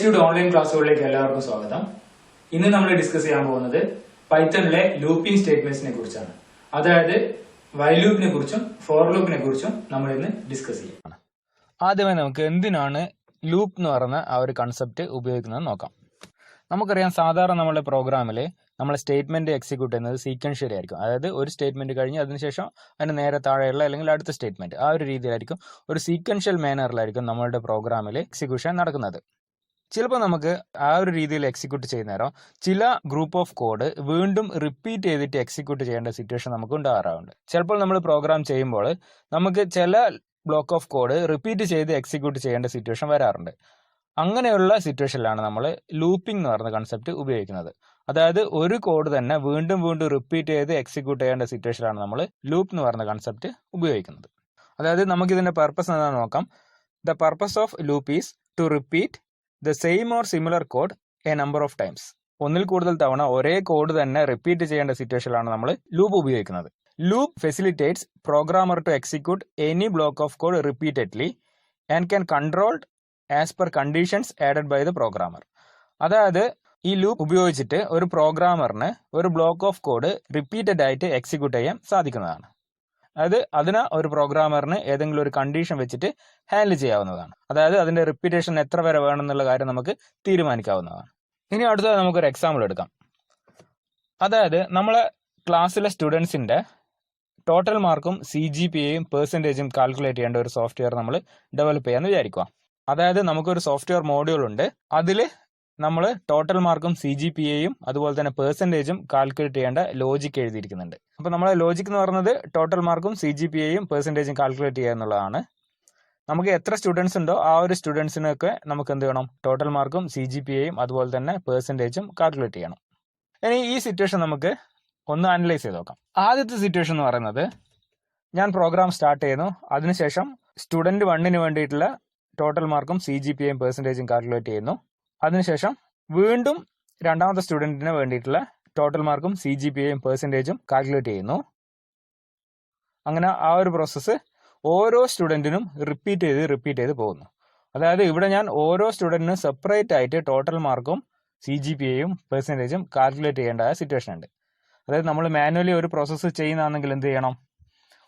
Achieved online ക്ലാസ്സുകളിലേക്ക് എല്ലാവർക്കും സ്വാഗതം. ഇന്ന് നമ്മൾ ഡിസ്കസ് ചെയ്യാൻ പോകുന്നത് പൈത്തണിലെ ലൂപ്പിംഗ് സ്റ്റേറ്റ്മെന്റ്സിനെ കുറിച്ചാണ്. അതായത് വൈൽ ലൂപ്പിനെ കുറിച്ചും ഫോർ ലൂപ്പിനെ കുറിച്ചും നമ്മൾ ഇന്ന് ഡിസ്കസ് ചെയ്യും. ആദ്യമായി നമുക്ക് എന്തിനാണ് ലൂപ്പ് എന്ന് പറയുന്ന ആ ഒരു കൺസെപ്റ്റ് ഉപയോഗിക്കുന്നത് നോക്കാം. നമുക്കറിയാം, സാധാരണ നമ്മുടെ പ്രോഗ്രാമിൽ നമ്മൾ സ്റ്റേറ്റ്മെന്റ് എക്സിക്യൂട്ട് ചെയ്യുന്നത് സീക്വൻഷ്യലി ആയിരിക്കും. അതായത് ഒരു സ്റ്റേറ്റ്മെന്റ് കഴിഞ്ഞ് അതിനുശേഷം അതിന് നേരെ താഴെയുള്ള അല്ലെങ്കിൽ അടുത്ത സ്റ്റേറ്റ്മെന്റ്, ആ ഒരു രീതിയിലായിരിക്കും, ഒരു സീക്വൻഷ്യൽ മാനറിലായിരിക്കും നമ്മളുടെ പ്രോഗ്രാമിൽ എക്സിക്യൂഷൻ നടക്കുന്നത്. ചിലപ്പോൾ നമുക്ക് ആ ഒരു രീതിയിൽ എക്സിക്യൂട്ട് ചെയ്യുന്നേരം ചില ഗ്രൂപ്പ് ഓഫ് കോഡ് വീണ്ടും റിപ്പീറ്റ് ചെയ്തിട്ട് എക്സിക്യൂട്ട് ചെയ്യേണ്ട സിറ്റുവേഷൻ നമുക്ക് ഉണ്ടാകാറുണ്ട്. ചിലപ്പോൾ നമ്മൾ പ്രോഗ്രാം ചെയ്യുമ്പോൾ നമുക്ക് ചില ബ്ലോക്ക് ഓഫ് കോഡ് റിപ്പീറ്റ് ചെയ്ത് എക്സിക്യൂട്ട് ചെയ്യേണ്ട സിറ്റുവേഷൻ വരാറുണ്ട്. അങ്ങനെയുള്ള സിറ്റുവേഷനിലാണ് നമ്മൾ ലൂപ്പിംഗ് എന്ന് പറയുന്ന കൺസെപ്റ്റ് ഉപയോഗിക്കുന്നത്. അതായത് ഒരു കോഡ് തന്നെ വീണ്ടും വീണ്ടും റിപ്പീറ്റ് ചെയ്ത് എക്സിക്യൂട്ട് ചെയ്യേണ്ട സിറ്റുവേഷനിലാണ് നമ്മൾ ലൂപ്പ് എന്ന് പറയുന്ന കൺസെപ്റ്റ് ഉപയോഗിക്കുന്നത്. അതായത് നമുക്കിതിന്റെ പർപ്പസ് എന്താണെന്ന് നോക്കാം. The purpose of loop is to repeat the same or similar code a number of times. ഒന്നിൽ കൂടുതൽ തവണ ഒരേ കോഡ് തന്നെ റിപ്പീറ്റ് ചെയ്യേണ്ട സിറ്റുവേഷനിലാണ് നമ്മൾ ലൂപ്പ് ഉപയോഗിക്കുന്നത്. Loop facilitates programmer to execute any block of code repeatedly and can controlled as per conditions added by the programmer. അതായത് ഈ ലൂപ്പ് ഉപയോഗിച്ചിട്ട് ഒരു പ്രോഗ്രാമറിന് ഒരു ബ്ലോക്ക് ഓഫ് കോഡ് റിപ്പീറ്റഡ് ആയിട്ട് എക്സിക്യൂട്ട് ചെയ്യാൻ സാധിക്കുന്നതാണ്. അതായത് അതിന് ഒരു പ്രോഗ്രാമറിന് ഏതെങ്കിലും ഒരു കണ്ടീഷൻ വെച്ചിട്ട് ഹാൻഡിൽ ചെയ്യാവുന്നതാണ്. അതായത് അതിന്റെ റിപ്പീറ്റേഷൻ എത്ര വരെ വേണം എന്നുള്ള കാര്യം നമുക്ക് തീരുമാനിക്കാവുന്നതാണ്. ഇനി അടുത്തത് നമുക്കൊരു എക്സാമ്പിൾ എടുക്കാം. അതായത് നമ്മളെ ക്ലാസ്സിലെ സ്റ്റുഡൻസിന്റെ ടോട്ടൽ മാർക്കും CGPAയും പെർസെൻറ്റേജും കാൽക്കുലേറ്റ് ചെയ്യേണ്ട ഒരു സോഫ്റ്റ്വെയർ നമ്മൾ ഡെവലപ്പ് ചെയ്യാന്ന് വിചാരിക്കുക. അതായത് നമുക്കൊരു സോഫ്റ്റ്വെയർ മോഡ്യൂൾ ഉണ്ട്. അതിൽ നമ്മൾ ടോട്ടൽ മാർക്കും CGPAയും അതുപോലെ തന്നെ പെർസെൻറ്റേജും കാൽക്കുലേറ്റ് ചെയ്യേണ്ട ലോജിക് എഴുതിയിരിക്കുന്നുണ്ട്. അപ്പോൾ നമ്മളെ ലോജിക് എന്ന് പറയുന്നത് ടോട്ടൽ മാർക്കും CGPAയും പെർസെൻറ്റേജും കാൽക്കുലേറ്റ് ചെയ്യുക എന്നുള്ളതാണ്. നമുക്ക് എത്ര സ്റ്റുഡൻസ് ഉണ്ടോ ആ ഒരു സ്റ്റുഡൻസിനൊക്കെ നമുക്ക് എന്ത് ചെയ്യണം, ടോട്ടൽ മാർക്കും CGPAയും അതുപോലെ തന്നെ പെർസെൻറ്റേജും കാൽക്കുലേറ്റ് ചെയ്യണം. ഇനി ഈ സിറ്റുവേഷൻ നമുക്ക് ഒന്ന് അനലൈസ് ചെയ്ത് നോക്കാം. ആദ്യത്തെ സിറ്റുവേഷൻ എന്ന് പറയുന്നത്, ഞാൻ പ്രോഗ്രാം സ്റ്റാർട്ട് ചെയ്യുന്നു. അതിനുശേഷം സ്റ്റുഡൻറ് 1ന് വേണ്ടിയിട്ടുള്ള ടോട്ടൽ മാർക്കും CGPAയും പെർസെൻറ്റേജും കാൽക്കുലേറ്റ് ചെയ്യുന്നു. അതിനുശേഷം വീണ്ടും രണ്ടാമത്തെ സ്റ്റുഡൻറ്റിന് വേണ്ടിയിട്ടുള്ള ടോട്ടൽ മാർക്കും CGPAയും പെർസെൻറ്റേജും കാൽക്കുലേറ്റ് ചെയ്യുന്നു. അങ്ങനെ ആ ഒരു പ്രോസസ്സ് ഓരോ സ്റ്റുഡൻറ്റിനും റിപ്പീറ്റ് ചെയ്ത് പോകുന്നു. അതായത് ഇവിടെ ഞാൻ ഓരോ സ്റ്റുഡൻറ്റിനും സെപ്പറേറ്റ് ആയിട്ട് ടോട്ടൽ മാർക്കും CGPAയും പെർസെൻറ്റേജും കാൽക്കുലേറ്റ് ചെയ്യേണ്ട സിറ്റുവേഷൻ ഉണ്ട്. അതായത് നമ്മൾ മാനുവലി ഒരു പ്രോസസ്സ് ചെയ്യുന്നതാണെങ്കിൽ എന്ത് ചെയ്യണം,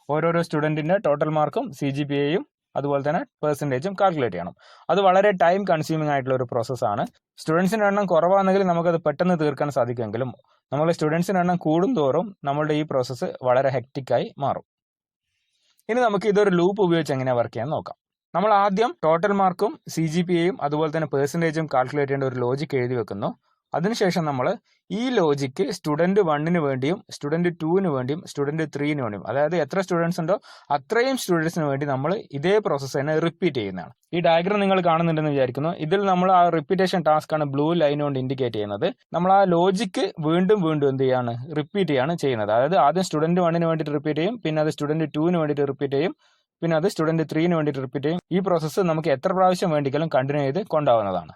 ഓരോരോ സ്റ്റുഡൻറ്റിൻ്റെ ടോട്ടൽ മാർക്കും CGPAയും അതുപോലെ തന്നെ പെർസെൻറ്റേജും കാൽക്കുലേറ്റ് ചെയ്യണം. അത് വളരെ ടൈം കൺസ്യൂമിംഗ് ആയിട്ടുള്ള ഒരു പ്രോസസ്സാണ്. സ്റ്റുഡൻസിൻ്റെ എണ്ണം കുറവാണെങ്കിൽ നമുക്കത് പെട്ടെന്ന് തീർക്കാൻ സാധിക്കുമെങ്കിലും നമ്മൾ സ്റ്റുഡൻസിൻ്റെ എണ്ണം കൂടുന്തോറും നമ്മളുടെ ഈ പ്രോസസ്സ് വളരെ ഹെക്റ്റിക്കായി മാറും. ഇനി നമുക്ക് ഇതൊരു ലൂപ്പ് ഉപയോഗിച്ച് എങ്ങനെ വർക്ക് ചെയ്യാൻ നോക്കാം. നമ്മൾ ആദ്യം ടോട്ടൽ മാർക്കും CGPAയും അതുപോലെ തന്നെ പെർസെൻറ്റേജും കാൽക്കുലേറ്റ് ചെയ്യേണ്ട ഒരു ലോജിക് എഴുതി വെക്കുന്നു. അതിനുശേഷം നമ്മൾ ഈ ലോജിക്ക് സ്റ്റുഡൻറ് 1ന് വേണ്ടിയും സ്റ്റുഡൻറ് 2ന് വേണ്ടിയും സ്റ്റുഡൻറ് 3ന് വേണ്ടിയും, അതായത് എത്ര സ്റ്റുഡൻസ് ഉണ്ടോ അത്രയും സ്റ്റുഡൻസിന് വേണ്ടി നമ്മൾ ഇതേ പ്രോസസ്സ് തന്നെ റിപ്പീറ്റ് ചെയ്യുന്നതാണ്. ഈ ഡയഗ്രം നിങ്ങൾ കാണുന്നുണ്ടെന്ന് വിചാരിക്കുന്നു. ഇതിൽ നമ്മൾ ആ റിപ്പീറ്റേഷൻ ടാസ്ക് ആണ് ബ്ലൂ ലൈൻ കൊണ്ട് ഇൻഡിക്കേറ്റ് ചെയ്യുന്നത്. നമ്മൾ ആ ലോജിക്ക് വീണ്ടും എന്ത് ചെയ്യാണ്, റിപ്പീറ്റ് ചെയ്യാണ് ചെയ്യുന്നത്. അതായത് ആദ്യം സ്റ്റുഡൻറ് 1ന് വേണ്ടിയിട്ട് റിപ്പീറ്റ് ചെയ്യും, പിന്നെ അത് സ്റ്റുഡൻറ് 2ന് വേണ്ടിയിട്ട് റിപ്പീറ്റ് ചെയ്യും, പിന്നെ അത് സ്റ്റുഡൻറ് 3ന് വേണ്ടിയിട്ട് റിപ്പീറ്റ് ചെയ്യും. ഈ പ്രോസസ്സ് നമുക്ക് എത്ര പ്രാവശ്യം വേണ്ടിക്കലും കണ്ടിന്യൂ ചെയ്ത് കൊണ്ടുപോകുന്നതാണ്.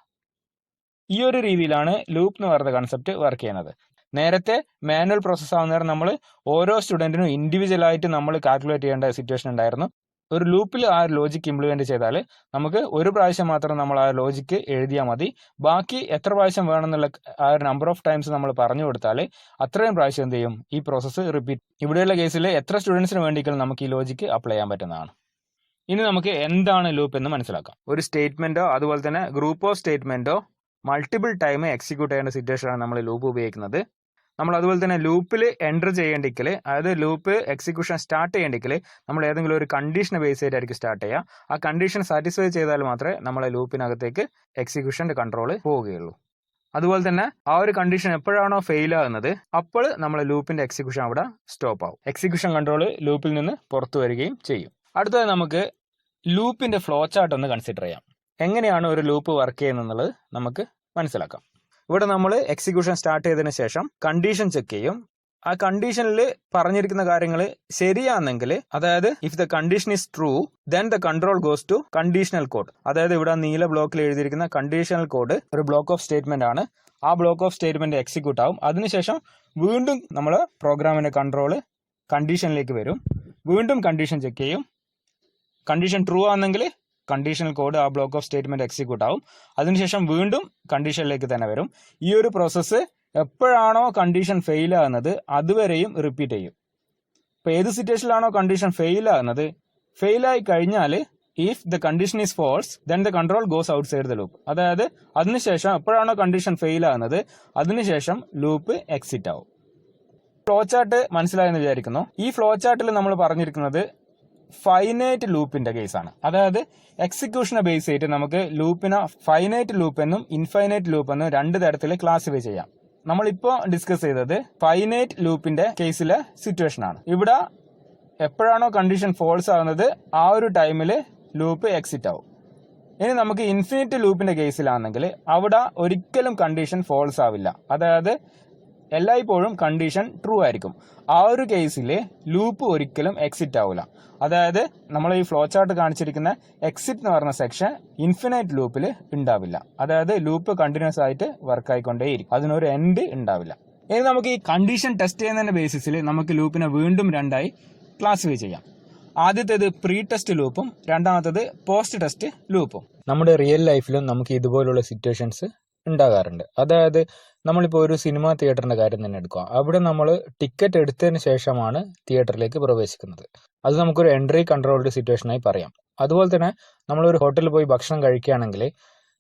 ഈ ഒരു രീതിയിലാണ് ലൂപ്പ് എന്ന് പറയുന്ന കൺസെപ്റ്റ് വർക്ക് ചെയ്യുന്നത്. നേരത്തെ മാനുവൽ പ്രോസസ്സ് ആവുന്നേരം നമ്മൾ ഓരോ സ്റ്റുഡൻറ്റിനും ഇൻഡിവിജ്വൽ ആയിട്ട് നമ്മൾ കാൽക്കുലേറ്റ് ചെയ്യേണ്ട സിറ്റുവേഷൻ ഉണ്ടായിരുന്നു. ഒരു ലൂപ്പിൽ ആ ലോജിക്ക് ഇംപ്ലിമെന്റ് ചെയ്താൽ നമുക്ക് ഒരു പ്രാവശ്യം മാത്രം നമ്മൾ ആ ലോജിക്ക് എഴുതിയാൽ മതി. ബാക്കി എത്ര പ്രാവശ്യം വേണമെന്നുള്ള ആ ഒരു നമ്പർ ഓഫ് ടൈംസ് നമ്മൾ പറഞ്ഞു കൊടുത്താൽ അത്രയും പ്രാവശ്യം എന്ത് ചെയ്യും, ഈ പ്രോസസ്സ് റിപ്പീറ്റ്. ഇവിടെയുള്ള കേസിൽ എത്ര സ്റ്റുഡൻസിന് വേണ്ടിയെങ്കിലും നമുക്ക് ഈ ലോജിക്ക് അപ്ലൈ ചെയ്യാൻ പറ്റുന്നതാണ്. ഇനി നമുക്ക് എന്താണ് ലൂപ്പ് എന്ന് മനസ്സിലാക്കാം. ഒരു സ്റ്റേറ്റ്മെന്റോ അതുപോലെ തന്നെ ഗ്രൂപ്പ് ഓഫ് സ്റ്റേറ്റ്മെന്റോ മൾട്ടിപ്പിൾ ടൈം എക്സിക്യൂട്ട് ചെയ്യേണ്ട സിറ്റുവേഷനാണ് നമ്മൾ ലൂപ്പ് ഉപയോഗിക്കുന്നത്. നമ്മൾ അതുപോലെ തന്നെ ലൂപ്പിൽ എൻ്റർ ചെയ്യേണ്ടെങ്കിൽ, അതായത് ലൂപ്പ് എക്സിക്യൂഷൻ സ്റ്റാർട്ട് ചെയ്യേണ്ടെങ്കിൽ നമ്മൾ ഏതെങ്കിലും ഒരു കണ്ടീഷനെ ബേസ് ചെയ്തായിരിക്കും സ്റ്റാർട്ട് ചെയ്യുക. ആ കണ്ടീഷൻ സാറ്റിസ്ഫൈ ചെയ്താൽ മാത്രമേ നമ്മളെ ലൂപ്പിനകത്തേക്ക് എക്സിക്യൂഷൻ്റെ കൺട്രോൾ പോവുകയുള്ളൂ. അതുപോലെ തന്നെ ആ ഒരു കണ്ടീഷൻ എപ്പോഴാണോ ഫെയിൽ ആകുന്നത് അപ്പോൾ നമ്മളെ ലൂപ്പിന്റെ എക്സിക്യൂഷൻ അവിടെ സ്റ്റോപ്പ് ആവും. എക്സിക്യൂഷൻ കൺട്രോൾ ലൂപ്പിൽ നിന്ന് പുറത്തു വരികയും ചെയ്യും. അടുത്തത് നമുക്ക് ലൂപ്പിന്റെ ഫ്ലോ ചാർട്ട് ഒന്ന് കൺസിഡർ ചെയ്യാം. എങ്ങനെയാണ് ഒരു ലൂപ്പ് വർക്ക് ചെയ്യുന്നത് നമുക്ക് മനസ്സിലാക്കാം. ഇവിടെ നമ്മൾ എക്സിക്യൂഷൻ സ്റ്റാർട്ട് ചെയ്തതിന് ശേഷം കണ്ടീഷൻ ചെക്ക് ചെയ്യും. ആ കണ്ടീഷനിൽ പറഞ്ഞിരിക്കുന്ന കാര്യങ്ങൾ ശരിയാണെങ്കിൽ, അതായത് if the condition is true then the control goes to conditional code. അതായത് ഇവിടെ നീല ബ്ലോക്കിൽ എഴുതിയിരിക്കുന്ന കണ്ടീഷണൽ കോഡ് ഒരു ബ്ലോക്ക് ഓഫ് സ്റ്റേറ്റ്മെന്റ് ആണ്. ആ ബ്ലോക്ക് ഓഫ് സ്റ്റേറ്റ്മെന്റ് എക്സിക്യൂട്ട് ആവും. അതിനുശേഷം വീണ്ടും നമ്മൾ പ്രോഗ്രാമിന്റെ കൺട്രോൾ കണ്ടീഷനിലേക്ക് വരും. വീണ്ടും കണ്ടീഷൻ ചെക്ക് ചെയ്യും. കണ്ടീഷൻ ട്രൂ ആണെങ്കിൽ കണ്ടീഷണൽ കോഡ് ആ ബ്ലോക്ക് ഓഫ് സ്റ്റേറ്റ്മെന്റ് എക്സിക്യൂട്ട് ആവും. അതിനുശേഷം വീണ്ടും കണ്ടീഷനിലേക്ക് തന്നെ വരും. ഈ ഒരു പ്രോസസ്സ് എപ്പോഴാണോ കണ്ടീഷൻ ഫെയിൽ ആകുന്നത് അതുവരെയും റിപ്പീറ്റ് ചെയ്യും. ഇപ്പൊ ഏത് സിറ്റുവേഷനിലാണോ കണ്ടീഷൻ ഫെയിൽ ആകുന്നത്, ഫെയിൽ ആയി കഴിഞ്ഞാൽ if the condition is false then the control goes outside the loop. അതായത് അതിനുശേഷം എപ്പോഴാണോ കണ്ടീഷൻ ഫെയിൽ ആകുന്നത് അതിനുശേഷം ലൂപ്പ് എക്സിറ്റ് ആവും. ഫ്ലോ ചാർട്ട് മനസ്സിലായെന്ന് വിചാരിക്കുന്നു. ഈ ഫ്ലോ ചാർട്ടിൽ നമ്മൾ പറഞ്ഞിരിക്കുന്നത് ഫൈനൈറ്റ് ലൂപ്പിന്റെ കേസാണ്. അതായത് എക്സിക്യൂഷനെ ബേസ് ചെയ്തിട്ട് നമുക്ക് ലൂപ്പിനെ ഫൈനൈറ്റ് ലൂപ്പ് എന്നും ഇൻഫൈനൈറ്റ് ലൂപ്പ് എന്നും രണ്ട് തരത്തിൽ ക്ലാസിഫൈ ചെയ്യാം. നമ്മളിപ്പോൾ ഡിസ്കസ് ചെയ്തത് ഫൈനൈറ്റ് ലൂപ്പിന്റെ കേസിലെ സിറ്റുവേഷൻ ആണ്. ഇവിടെ എപ്പോഴാണോ കണ്ടീഷൻ ഫോൾസ് ആകുന്നത് ആ ഒരു ടൈമിൽ ലൂപ്പ് എക്സിറ്റ് ആവും. ഇനി നമുക്ക് ഇൻഫിനിറ്റ് ലൂപ്പിന്റെ കേസിലാണെങ്കിൽ അവിടെ ഒരിക്കലും കണ്ടീഷൻ ഫോൾസ് ആവില്ല. അതായത് എല്ലായ്പ്പോഴും കണ്ടീഷൻ ട്രൂ ആയിരിക്കും. ആ ഒരു കേസിൽ ലൂപ്പ് ഒരിക്കലും എക്സിറ്റ് ആവില്ല. അതായത് നമ്മൾ ഈ ഫ്ലോ ചാർട്ട് കാണിച്ചിരിക്കുന്ന എക്സിറ്റ് എന്ന് പറഞ്ഞ സെക്ഷൻ ഇൻഫിനൈറ്റ് ലൂപ്പിൽ ഉണ്ടാവില്ല. അതായത് ലൂപ്പ് കണ്ടിന്യൂസ് ആയിട്ട് വർക്ക് ആയിക്കൊണ്ടേയിരിക്കും, അതിനൊരു എൻഡ് ഉണ്ടാവില്ല. ഇനി നമുക്ക് ഈ കണ്ടീഷൻ ടെസ്റ്റ് ചെയ്യുന്നതിന്റെ ബേസിസിൽ നമുക്ക് ലൂപ്പിനെ വീണ്ടും രണ്ടായി ക്ലാസിഫൈ ചെയ്യാം. ആദ്യത്തേത് പ്രീ ടെസ്റ്റ് ലൂപ്പും രണ്ടാമത്തേത് പോസ്റ്റ് ടെസ്റ്റ് ലൂപ്പും. നമ്മുടെ റിയൽ ലൈഫിലും നമുക്ക് ഇതുപോലുള്ള സിറ്റുവേഷൻസ് ഉണ്ടാകാറുണ്ട്. അതായത് നമ്മളിപ്പോൾ ഒരു സിനിമാ തിയേറ്ററിന്റെ കാര്യം തന്നെ എടുക്കുക. അവിടെ നമ്മൾ ടിക്കറ്റ് എടുത്തതിന് ശേഷമാണ് തിയേറ്ററിലേക്ക് പ്രവേശിക്കുന്നത്. അത് നമുക്കൊരു എൻട്രി കൺട്രോൾഡ് സിറ്റുവേഷനായി പറയാം. അതുപോലെ തന്നെ നമ്മളൊരു ഹോട്ടലിൽ പോയി ഭക്ഷണം കഴിക്കുകയാണെങ്കിൽ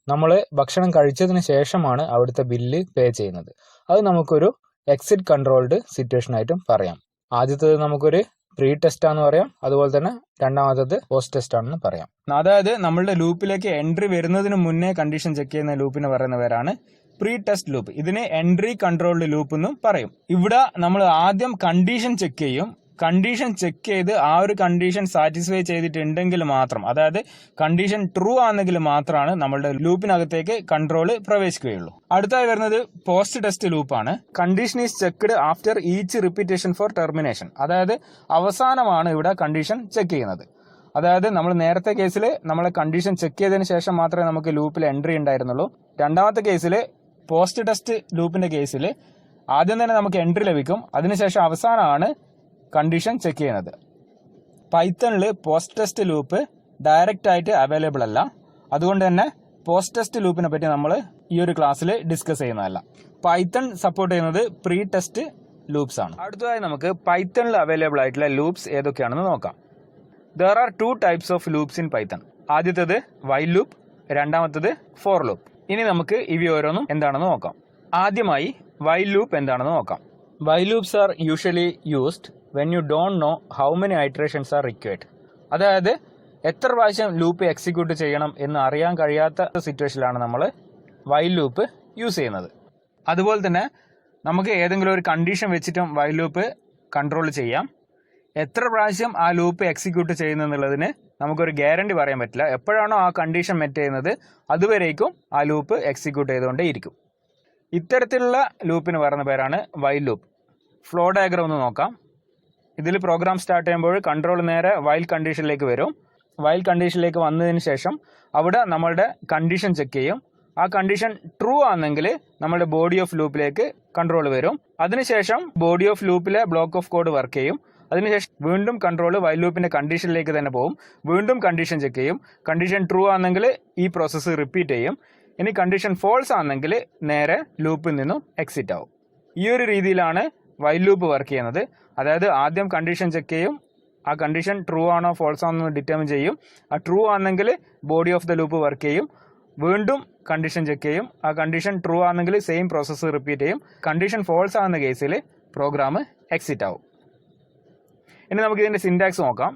നമ്മൾ ഭക്ഷണം കഴിച്ചതിന് ശേഷമാണ് അവിടുത്തെ ബില്ല് പേ ചെയ്യുന്നത്. അത് നമുക്കൊരു എക്സിറ്റ് കൺട്രോൾഡ് സിറ്റുവേഷൻ ആയിട്ടും പറയാം. ആദ്യത്തേത് നമുക്കൊരു പ്രീ ടെസ്റ്റ് ആണെന്ന് പറയാം, അതുപോലെ തന്നെ രണ്ടാമത്തത് പോസ്റ്റ് ടെസ്റ്റ് ആണെന്ന് പറയാം. അതായത് നമ്മളുടെ ലൂപ്പിലേക്ക് എൻട്രി വരുന്നതിന് മുന്നേ കണ്ടീഷൻ ചെക്ക് ചെയ്യുന്ന ലൂപ്പിന് പറയുന്ന പേരാണ് പ്രീ ടെസ്റ്റ് ലൂപ്പ്. ഇതിനെ എൻട്രി കൺട്രോൾഡ് ലൂപ്പ് എന്നും പറയും. ഇവിടെ നമ്മൾ ആദ്യം കണ്ടീഷൻ ചെക്ക് ചെയ്യും. കണ്ടീഷൻ ചെക്ക് ചെയ്ത് ആ ഒരു കണ്ടീഷൻ സാറ്റിസ്ഫൈ ചെയ്തിട്ടുണ്ടെങ്കിൽ മാത്രം, അതായത് കണ്ടീഷൻ ട്രൂ ആണെങ്കിൽ മാത്രമാണ് നമ്മളുടെ ലൂപ്പിനകത്തേക്ക് കൺട്രോൾ പ്രവേശിക്കുകയുള്ളൂ. അടുത്തായി വരുന്നത് പോസ്റ്റ് ടെസ്റ്റ് ലൂപ്പാണ്. Condition is checked after each repetition for termination. അതായത് അവസാനമാണ് ഇവിടെ കണ്ടീഷൻ ചെക്ക് ചെയ്യുന്നത്. അതായത് നമ്മൾ നേരത്തെ കേസിൽ നമ്മളെ കണ്ടീഷൻ ചെക്ക് ചെയ്തതിന് ശേഷം മാത്രമേ നമുക്ക് ലൂപ്പിൽ എൻട്രി ഉണ്ടായിരുന്നുള്ളൂ. രണ്ടാമത്തെ കേസിൽ പോസ്റ്റ് ടെസ്റ്റ് ലൂപ്പിന്റെ കേസിൽ ആദ്യം തന്നെ നമുക്ക് എൻട്രി ലഭിക്കും, അതിനുശേഷം അവസാനമാണ് കണ്ടീഷൻ ചെക്ക് ചെയ്യുന്നത്. പൈത്തണിൽ പോസ്റ്റ് ടെസ്റ്റ് ലൂപ്പ് ഡയറക്റ്റ് ആയിട്ട് അവൈലബിൾ അല്ല. അതുകൊണ്ട് തന്നെ പോസ്റ്റ് ടെസ്റ്റ് ലൂപ്പിനെ പറ്റി നമ്മൾ ഈ ഒരു ക്ലാസ്സിൽ ഡിസ്കസ് ചെയ്യുന്നതല്ല. പൈത്തൺ സപ്പോർട്ട് ചെയ്യുന്നത് പ്രീ ടെസ്റ്റ് ലൂപ്സ് ആണ്. അടുത്തതായി നമുക്ക് പൈത്തണിൽ അവൈലബിൾ ആയിട്ടുള്ള ലൂപ്സ് ഏതൊക്കെയാണെന്ന് നോക്കാം. There are 2 types of loops in Python. ആദ്യത്തേത് വൈൽ ലൂപ്പ്, രണ്ടാമത്തേത് ഫോർ ലൂപ്പ്. ഇനി നമുക്ക് ഇവ ഓരോന്നും എന്താണെന്ന് നോക്കാം. ആദ്യമായി വൈൽ ലൂപ്പ് എന്താണെന്ന് നോക്കാം. While loops are usually used when you don't know how many iterations are required. അതായത് എത്ര പ്രാവശ്യം ലൂപ്പ് എക്സിക്യൂട്ട് ചെയ്യണം എന്ന് അറിയാൻ കഴിയാത്ത സിറ്റുവേഷനിലാണ് നമ്മൾ വൈൽ ലൂപ്പ് യൂസ് ചെയ്യുന്നത്. അതുപോലെ തന്നെ നമുക്ക് ഏതെങ്കിലും ഒരു കണ്ടീഷൻ വെച്ചിട്ടും വൈൽ ലൂപ്പ് കൺട്രോൾ ചെയ്യാം. എത്ര പ്രാവശ്യം ആ ലൂപ്പ് എക്സിക്യൂട്ട് ചെയ്യുന്നതിന് നമുക്കൊരു ഗ്യാരണ്ടി പറയാൻ പറ്റില്ല. എപ്പോഴാണോ ആ കണ്ടീഷൻ മെറ്റ് ചെയ്യുന്നത് അതുവരേക്കും ആ ലൂപ്പ് എക്സിക്യൂട്ട് ചെയ്തുകൊണ്ടേയിരിക്കും. ഇത്തരത്തിലുള്ള ലൂപ്പിന് പറയുന്ന പേരാണ് വൈൽ ലൂപ്പ്. ഫ്ലോ ഡയഗ്രാം ഒന്ന് നോക്കാം. ഇതിൽ പ്രോഗ്രാം സ്റ്റാർട്ട് ചെയ്യുമ്പോൾ കൺട്രോൾ നേരെ വൈൽ കണ്ടീഷനിലേക്ക് വരും. വൈൽ കണ്ടീഷനിലേക്ക് വന്നതിന് ശേഷം അവിടെ നമ്മളുടെ കണ്ടീഷൻ ചെക്ക് ചെയ്യും. ആ കണ്ടീഷൻ ട്രൂ ആണെങ്കിൽ നമ്മുടെ ബോഡി ഓഫ് ലൂപ്പിലേക്ക് കൺട്രോൾ വരും. അതിനുശേഷം ബോഡി ഓഫ് ലൂപ്പിലെ ബ്ലോക്ക് ഓഫ് കോഡ് വർക്ക് ചെയ്യും. അതിനുശേഷം വീണ്ടും കൺട്രോൾ വൈൽ ലൂപ്പിന്റെ കണ്ടീഷനിലേക്ക് തന്നെ പോകും. വീണ്ടും കണ്ടീഷൻ ചെക്ക് ചെയ്യും. കണ്ടീഷൻ ട്രൂ ആണെങ്കിൽ ഈ പ്രോസസ്സ് റിപ്പീറ്റ് ചെയ്യും. ഇനി കണ്ടീഷൻ ഫോൾസ് ആണെങ്കിൽ നേരെ ലൂപ്പിൽ നിന്നും എക്സിറ്റ് ആവും. ഈ ഒരു രീതിയിലാണ് വൈൽ ലൂപ്പ് വർക്ക് ചെയ്യുന്നത്. അതായത് ആദ്യം കണ്ടീഷൻ ചെക്ക് ചെയ്യും, ആ കണ്ടീഷൻ ട്രൂ ആണോ ഫോൾസ് ആണോ എന്ന് ഡിറ്റർമിൻ ചെയ്യും. ആ ട്രൂ ആണെങ്കിൽ body of the loop work ചെയ്യും. വീണ്ടും കണ്ടീഷൻ ചെക്ക് ചെയ്യും. ആ കണ്ടീഷൻ ട്രൂ ആണെങ്കിൽ സെയിം പ്രോസസ്സ് റിപ്പീറ്റ് ചെയ്യും. കണ്ടീഷൻ ഫോൾസ് ആകുന്ന കേസിൽ പ്രോഗ്രാം എക്സിറ്റ് ആവും. ഇനി നമുക്ക് ഇതിന്റെ സിന്റാക്സ് നോക്കാം.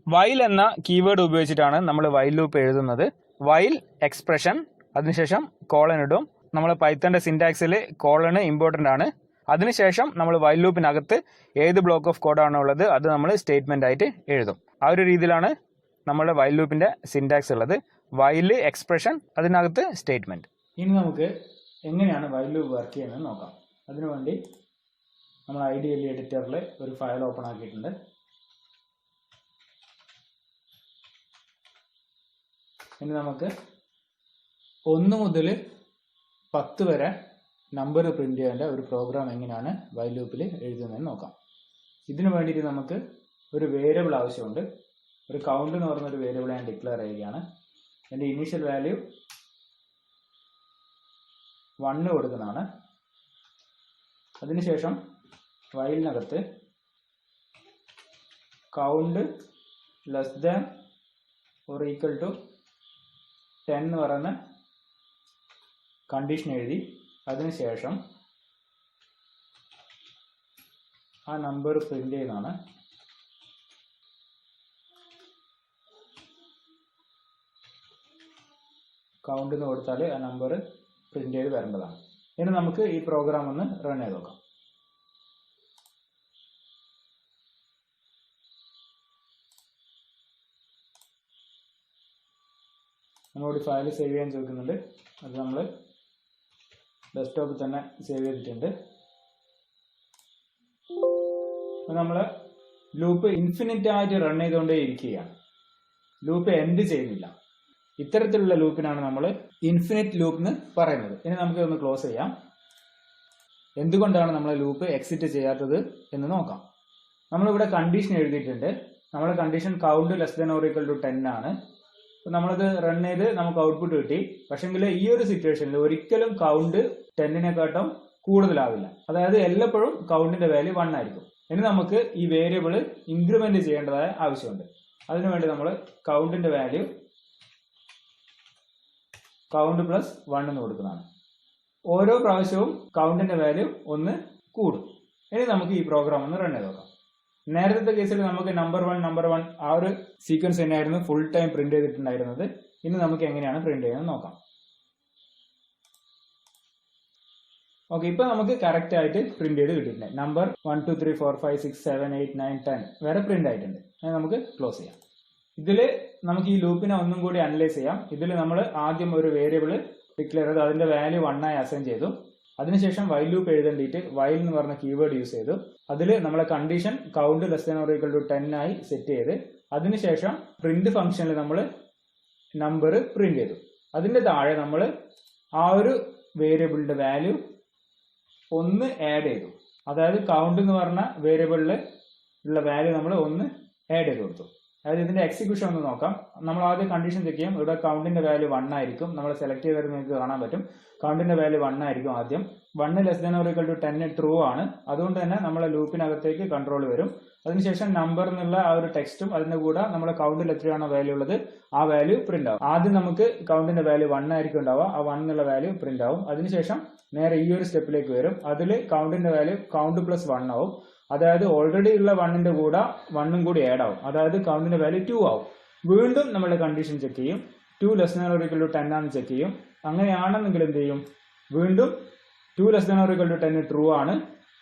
വൈൽ എന്ന കീവേഡ് ഉപയോഗിച്ചിട്ടാണ് നമ്മൾ വൈൽ ലൂപ്പ് എഴുതുന്നത്. വൈൽ എക്സ്പ്രഷൻ, അതിനുശേഷം കോളൻ ഇടും. നമ്മൾ പൈത്തന്റെ സിന്റാക്സിൽ കോളന് ഇമ്പോർട്ടൻ്റ് ആണ്. അതിനുശേഷം നമ്മൾ വൈൽ ലൂപ്പിനകത്ത് ഏത് ബ്ലോക്ക് ഓഫ് കോഡാണോ ഉള്ളത് അത് നമ്മൾ സ്റ്റേറ്റ്മെന്റ് ആയിട്ട് എഴുതും. ആ ഒരു രീതിയിലാണ് നമ്മുടെ വൈൽ ലൂപ്പിന്റെ സിന്റാക്സ് ഉള്ളത്. വൈൽ എക്സ്പ്രഷൻ, അതിനകത്ത് സ്റ്റേറ്റ്മെന്റ്. ഇനി നമുക്ക് എങ്ങനെയാണ് വൈൽ ലൂപ്പ് വർക്ക് ചെയ്യുന്നത് നോക്കാം. അതിനുവേണ്ടി നമ്മൾ ഐഡിയലി എഡിറ്ററിൽ ഒരു ഫയൽ ഓപ്പൺ ആക്കിയിട്ടുണ്ട്. ഇനി നമുക്ക് 1 മുതൽ 10 വരെ നമ്പർ പ്രിന്റ് ചെയ്യേണ്ട ഒരു പ്രോഗ്രാം എങ്ങനെയാണ് വൈൽ ലൂപ്പിൽ എഴുതുന്നതെന്ന് നോക്കാം. ഇതിനു വേണ്ടിയിട്ട് നമുക്ക് ഒരു വേരിയബിൾ ആവശ്യമുണ്ട്. ഒരു കൗണ്ട് എന്ന് പറഞ്ഞൊരു വേരിയബിൾ ഞാൻ ഡിക്ലെയർ ചെയ്യുകയാണ്. എൻ്റെ ഇനീഷ്യൽ വാല്യൂ 1 കൊടുക്കുന്നതാണ്. അതിനുശേഷം വൈലിനകത്ത് count less than or equal to 10 എന്ന് പറയുന്ന കണ്ടീഷൻ എഴുതി അതിനുശേഷം ആ നമ്പർ പ്രിന്റ് ചെയ്യുന്നതാണ്. കൗണ്ട് എന്ന് കൊടുത്താൽ ആ നമ്പർ പ്രിന്റ് ചെയ്ത് വരേണ്ടതാണ്. ഇനി നമുക്ക് ഈ പ്രോഗ്രാം ഒന്ന് റൺ ചെയ്ത് നോക്കാം. നമ്മളോട് ഫയൽ സേവ് ചെയ്യാൻ ചോദിക്കുന്നുണ്ട്. അത് നമ്മൾ ഡെസ്ക്ടോപ്പിൽ തന്നെ സേവ് ചെയ്തിട്ടുണ്ട്. അപ്പോൾ നമ്മൾ ലൂപ്പ് ഇൻഫിനിറ്റ് ആയിട്ട് റൺ ചെയ്തുകൊണ്ടേ ഇരിക്കുകയാണ്. ലൂപ്പ് എൻഡ് ചെയ്യുന്നില്ല. ഇത്തരത്തിലുള്ള ലൂപ്പിനാണ് നമ്മൾ ഇൻഫിനിറ്റ് ലൂപ്പ് എന്ന് പറയുന്നത്. ഇനി നമുക്ക് ഇതൊന്ന് ക്ലോസ് ചെയ്യാം. എന്തുകൊണ്ടാണ് നമ്മൾ ലൂപ്പ് എക്സിറ്റ് ചെയ്യാത്തത് എന്ന് നോക്കാം. നമ്മളിവിടെ കണ്ടീഷൻ എഴുതിയിട്ടുണ്ട്. നമ്മുടെ condition count less than or equal to 10 ആണ്. അപ്പോൾ നമ്മളത് റൺ ചെയ്ത് നമുക്ക് ഔട്ട്പുട്ട് കിട്ടി. പക്ഷെങ്കിൽ ഈ ഒരു സിറ്റുവേഷനിൽ ഒരിക്കലും കൗണ്ട് 10-നേക്കാട്ടും കൂടുതലാവില്ല. അതായത് എല്ലപ്പോഴും കൗണ്ടിന്റെ വാല്യൂ 1 ആയിരിക്കും. ഇനി നമുക്ക് ഈ വേരിയബിൾ ഇൻക്രിമെന്റ് ചെയ്യേണ്ടതായ ആവശ്യമുണ്ട്. അതിനുവേണ്ടി നമ്മൾ കൗണ്ടിന്റെ വാല്യൂ കൗണ്ട് പ്ലസ് 1 എന്ന് കൊടുക്കുന്നതാണ്. ഓരോ പ്രാവശ്യവും കൗണ്ടിന്റെ വാല്യൂ 1 കൂടും. ഇനി നമുക്ക് ഈ പ്രോഗ്രാം ഒന്ന് റൺ ചെയ്ത് നോക്കാം. നേരത്തെ കേസിൽ നമുക്ക് നമ്പർ 1 ആ ഒരു സീക്വൻസ് തന്നെയായിരുന്നു ഫുൾ ടൈം പ്രിന്റ് ചെയ്തിട്ടുണ്ടായിരുന്നത്. ഇനി നമുക്ക് എങ്ങനെയാണ് പ്രിന്റ് ചെയ്യുന്നത് നോക്കാം. ഓക്കെ, ഇപ്പൊ നമുക്ക് കറക്റ്റ് ആയിട്ട് പ്രിന്റ് ചെയ്ത് കിട്ടിയിട്ടുണ്ട്. നമ്പർ 1 2 3 4 5 6 7 8 9 10 വരെ പ്രിന്റ് ആയിട്ടുണ്ട്. നമുക്ക് ക്ലോസ് ചെയ്യാം. ഇതിൽ നമുക്ക് ഈ ലൂപ്പിനെ ഒന്നും കൂടി അനലൈസ് ചെയ്യാം. ഇതിൽ നമ്മൾ ആദ്യം ഒരു വേരിയബിൾ ഡിക്ലെയർ ചെയ്ത് അതിന്റെ വാല്യൂ 1 ആയി അസൈൻ ചെയ്തു. അതിനുശേഷം വൈൽ ലൂപ്പ് എഴുതേണ്ടിയിട്ട് വൈൽ എന്ന് പറഞ്ഞ കീവേഡ് യൂസ് ചെയ്തു. അതിൽ നമ്മളെ condition count less than or equal to 10 ആയി സെറ്റ് ചെയ്ത് അതിനുശേഷം പ്രിന്റ് ഫംഗ്ഷനിൽ നമ്മൾ നമ്പർ പ്രിന്റ് ചെയ്തു. അതിന്റെ താഴെ നമ്മൾ ആ ഒരു വേരിയബിളിന്റെ വാല്യൂ 1 ആഡ് ചെയ്തു. അതായത് കൗണ്ട് എന്ന് പറഞ്ഞ വേരിയബിളിൽ ഉള്ള വാല്യൂ നമ്മൾ 1 ആഡ് ചെയ്ത് കൊടുത്തു. അതായത് ഇതിന്റെ എക്സിക്യൂഷൻ ഒന്ന് നോക്കാം. നമ്മൾ ആദ്യം കണ്ടീഷൻ ചെക്ക് ചെയ്യും. ഇവിടെ കൗണ്ടിന്റെ വാല്യൂ 1 ആയിരിക്കും. നമ്മൾ സെലക്ട് ചെയ്തത് നിങ്ങൾക്ക് കാണാൻ പറ്റും. കൗണ്ടിന്റെ വാല്യൂ 1 ആയിരിക്കും ആദ്യം. 1 less than or equal to 10 true ആണ്. അതുകൊണ്ട് തന്നെ നമ്മളെ ലൂപ്പിനകത്തേക്ക് കൺട്രോൾ വരും. അതിനുശേഷം നമ്പർ എന്നുള്ള ആ ഒരു ടെക്സ്റ്റും അതിന്റെ കൂടെ നമ്മുടെ കൗണ്ടിൽ എത്രയാണോ വാല്യൂ ഉള്ളത് ആ വാല്യൂ പ്രിന്റ് ആവും. ആദ്യം നമുക്ക് കൗണ്ടിന്റെ വാല്യൂ 1 ആയിരിക്കും ഉണ്ടാവുക. ആ 1 എന്നുള്ള വാല്യൂ പ്രിന്റ് ആവും. അതിനുശേഷം നേരെ ഈ ഒരു സ്റ്റെപ്പിലേക്ക് വരും. അതിൽ കൗണ്ടിന്റെ വാല്യൂ കൗണ്ട് പ്ലസ് 1 ആവും. അതായത് ഓൾറെഡി ഉള്ള 1ന്റെ കൂടെ 1 കൂടി ആഡ് ആവും. അതായത് കൗണ്ടിന്റെ വാല്യൂ 2 ആവും. വീണ്ടും നമ്മൾ കണ്ടീഷൻ ചെക്ക് ചെയ്യും. 2 less than or equal to 10 ആണെന്ന് ചെക്ക് ചെയ്യും. അങ്ങനെയാണെന്നെങ്കിൽ എന്ത് ചെയ്യും? വീണ്ടും 2 less than or equal to 10 true ആണ്.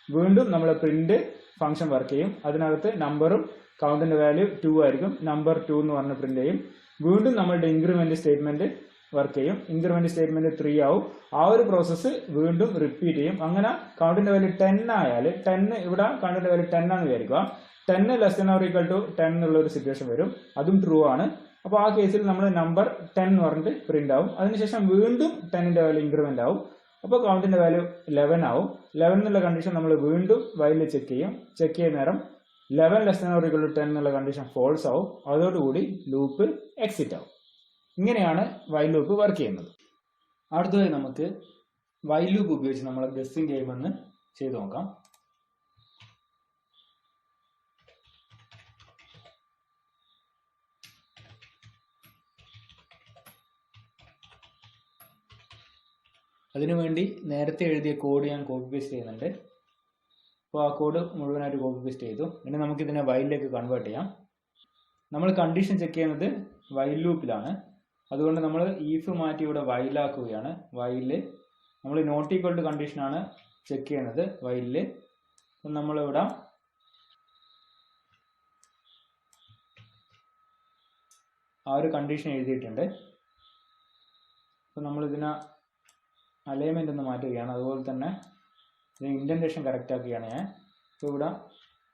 വീണ്ടും നമ്മൾ പ്രിന്റ് ഫംഗ്ഷൻ വർക്ക് ചെയ്യും. അതിനകത്ത് നമ്പറും കൗണ്ടിന്റെ വാല്യൂ 2 ആയിരിക്കും. നമ്പർ 2 എന്ന് പറഞ്ഞ് പ്രിന്റ് ചെയ്യും. വീണ്ടും നമ്മളുടെ ഇൻക്രിമെന്റ് സ്റ്റേറ്റ്മെന്റ് വർക്ക് ചെയ്യും. ഇൻക്രിമെന്റ് സ്റ്റേറ്റ്മെന്റ് 3 ആവും. ആ ഒരു പ്രോസസ്സ് വീണ്ടും റിപ്പീറ്റ് ചെയ്യും. അങ്ങനെ കൗണ്ടിന്റെ വാല്യൂ 10 ആയാൽ 10 ഇവിടെ കൗണ്ടിന്റെ വാല്യൂ 10 ആണെന്ന് വിചാരിക്കുക. 10 less than or equal to 10 എന്നുള്ള ഒരു സിറ്റുവേഷൻ വരും. അതും ട്രൂ ആണ്. അപ്പോൾ ആ കേസിൽ നമ്മൾ നമ്പർ 10 എന്ന് പറഞ്ഞിട്ട് പ്രിന്റ് ആവും. അതിനുശേഷം വീണ്ടും 10ന്റെ വാല്യൂ ഇൻക്രിമെന്റ് ആവും. അപ്പോൾ കൗണ്ടിന്റെ വാല്യൂ 11 ആവും. 11 എന്നുള്ള കണ്ടീഷൻ നമ്മൾ വീണ്ടും വൈലിൽ ചെക്ക് ചെയ്യും. ചെക്ക് ചെയ്യുന്ന നേരം 11 less than or equal to 10 എന്നുള്ള കണ്ടീഷൻ ഫോൾസ് ആവും. അതോടുകൂടി ലൂപ്പ് എക്സിറ്റ് ആവും. ഇങ്ങനെയാണ് വൈൽ ലൂപ്പ് വർക്ക് ചെയ്യുന്നത്. അടുത്തതായി നമുക്ക് വൈൽ ലൂപ്പ് ഉപയോഗിച്ച് നമ്മൾ ഗസ്സിംഗ് ഗെയിം ഒന്ന് ചെയ്തു നോക്കാം. അതിനുവേണ്ടി നേരത്തെ എഴുതിയ കോഡ് ഞാൻ കോപ്പി പേസ്റ്റ് ചെയ്യുന്നുണ്ട്. അപ്പോൾ ആ കോഡ് മുഴുവനായിട്ട് കോപ്പി പേസ്റ്റ് ചെയ്തു. ഇനി നമുക്കിതിനെ വൈലിലേക്ക് കൺവേർട്ട് ചെയ്യാം. നമ്മൾ കണ്ടീഷൻ ചെക്ക് ചെയ്യുന്നത് വൈൽ ലൂപ്പിലാണ്. അതുകൊണ്ട് നമ്മൾ ഈഫ് മാറ്റി ഇവിടെ വൈലാക്കുകയാണ്. വൈല് നമ്മൾ നോട്ട് ഈക്വൽ ടു കണ്ടീഷനാണ് ചെക്ക് ചെയ്യുന്നത് വൈലില്. നമ്മളിവിടെ ആ ഒരു കണ്ടീഷൻ എഴുതിയിട്ടുണ്ട്. അപ്പോൾ നമ്മളിതിനെ അലൈൻമെന്റ് ഒന്ന് മാറ്റുകയാണ്. അതുപോലെ തന്നെ ഇത് ഇൻഡന്റേഷൻ കറക്റ്റ് ആക്കുകയാണ് ഞാൻ. ഇപ്പോൾ ഇവിടെ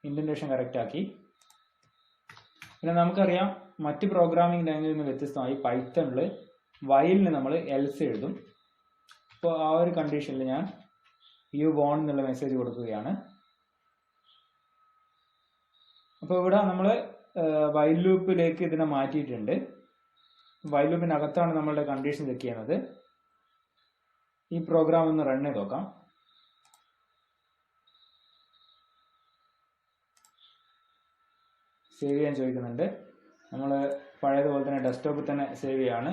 ഇൻഡന്റേഷൻ കറക്റ്റ് ആക്കി. പിന്നെ നമുക്കറിയാം മറ്റ് പ്രോഗ്രാമിംഗ് ലാംഗ്വേജിൽ നിന്ന് വ്യത്യസ്തമായി പൈത്തണിൽ വൈലിന് നമ്മൾ എൽസ് എഴുതും. അപ്പോൾ ആ ഒരു കണ്ടീഷനിൽ ഞാൻ യു വോൺ എന്നുള്ള മെസ്സേജ് കൊടുക്കുകയാണ്. അപ്പോൾ ഇവിടെ നമ്മൾ വൈൽ ലൂപ്പിലേക്ക് ഇതിനെ മാറ്റിയിട്ടുണ്ട്. വൈൽ ലൂപ്പിനകത്താണ് നമ്മളുടെ കണ്ടീഷൻ ചെക്ക് ചെയ്യുന്നത്. ഈ പ്രോഗ്രാം ഒന്ന് റൺ ചെയ്ത് നോക്കാം. സേവ് ചെയ്യാൻ ചോദിക്കുന്നുണ്ട്. നമ്മൾ പഴയതുപോലെ തന്നെ ഡെസ്ക്ടോപ്പിൽ തന്നെ സേവ് ചെയ്യാണ്.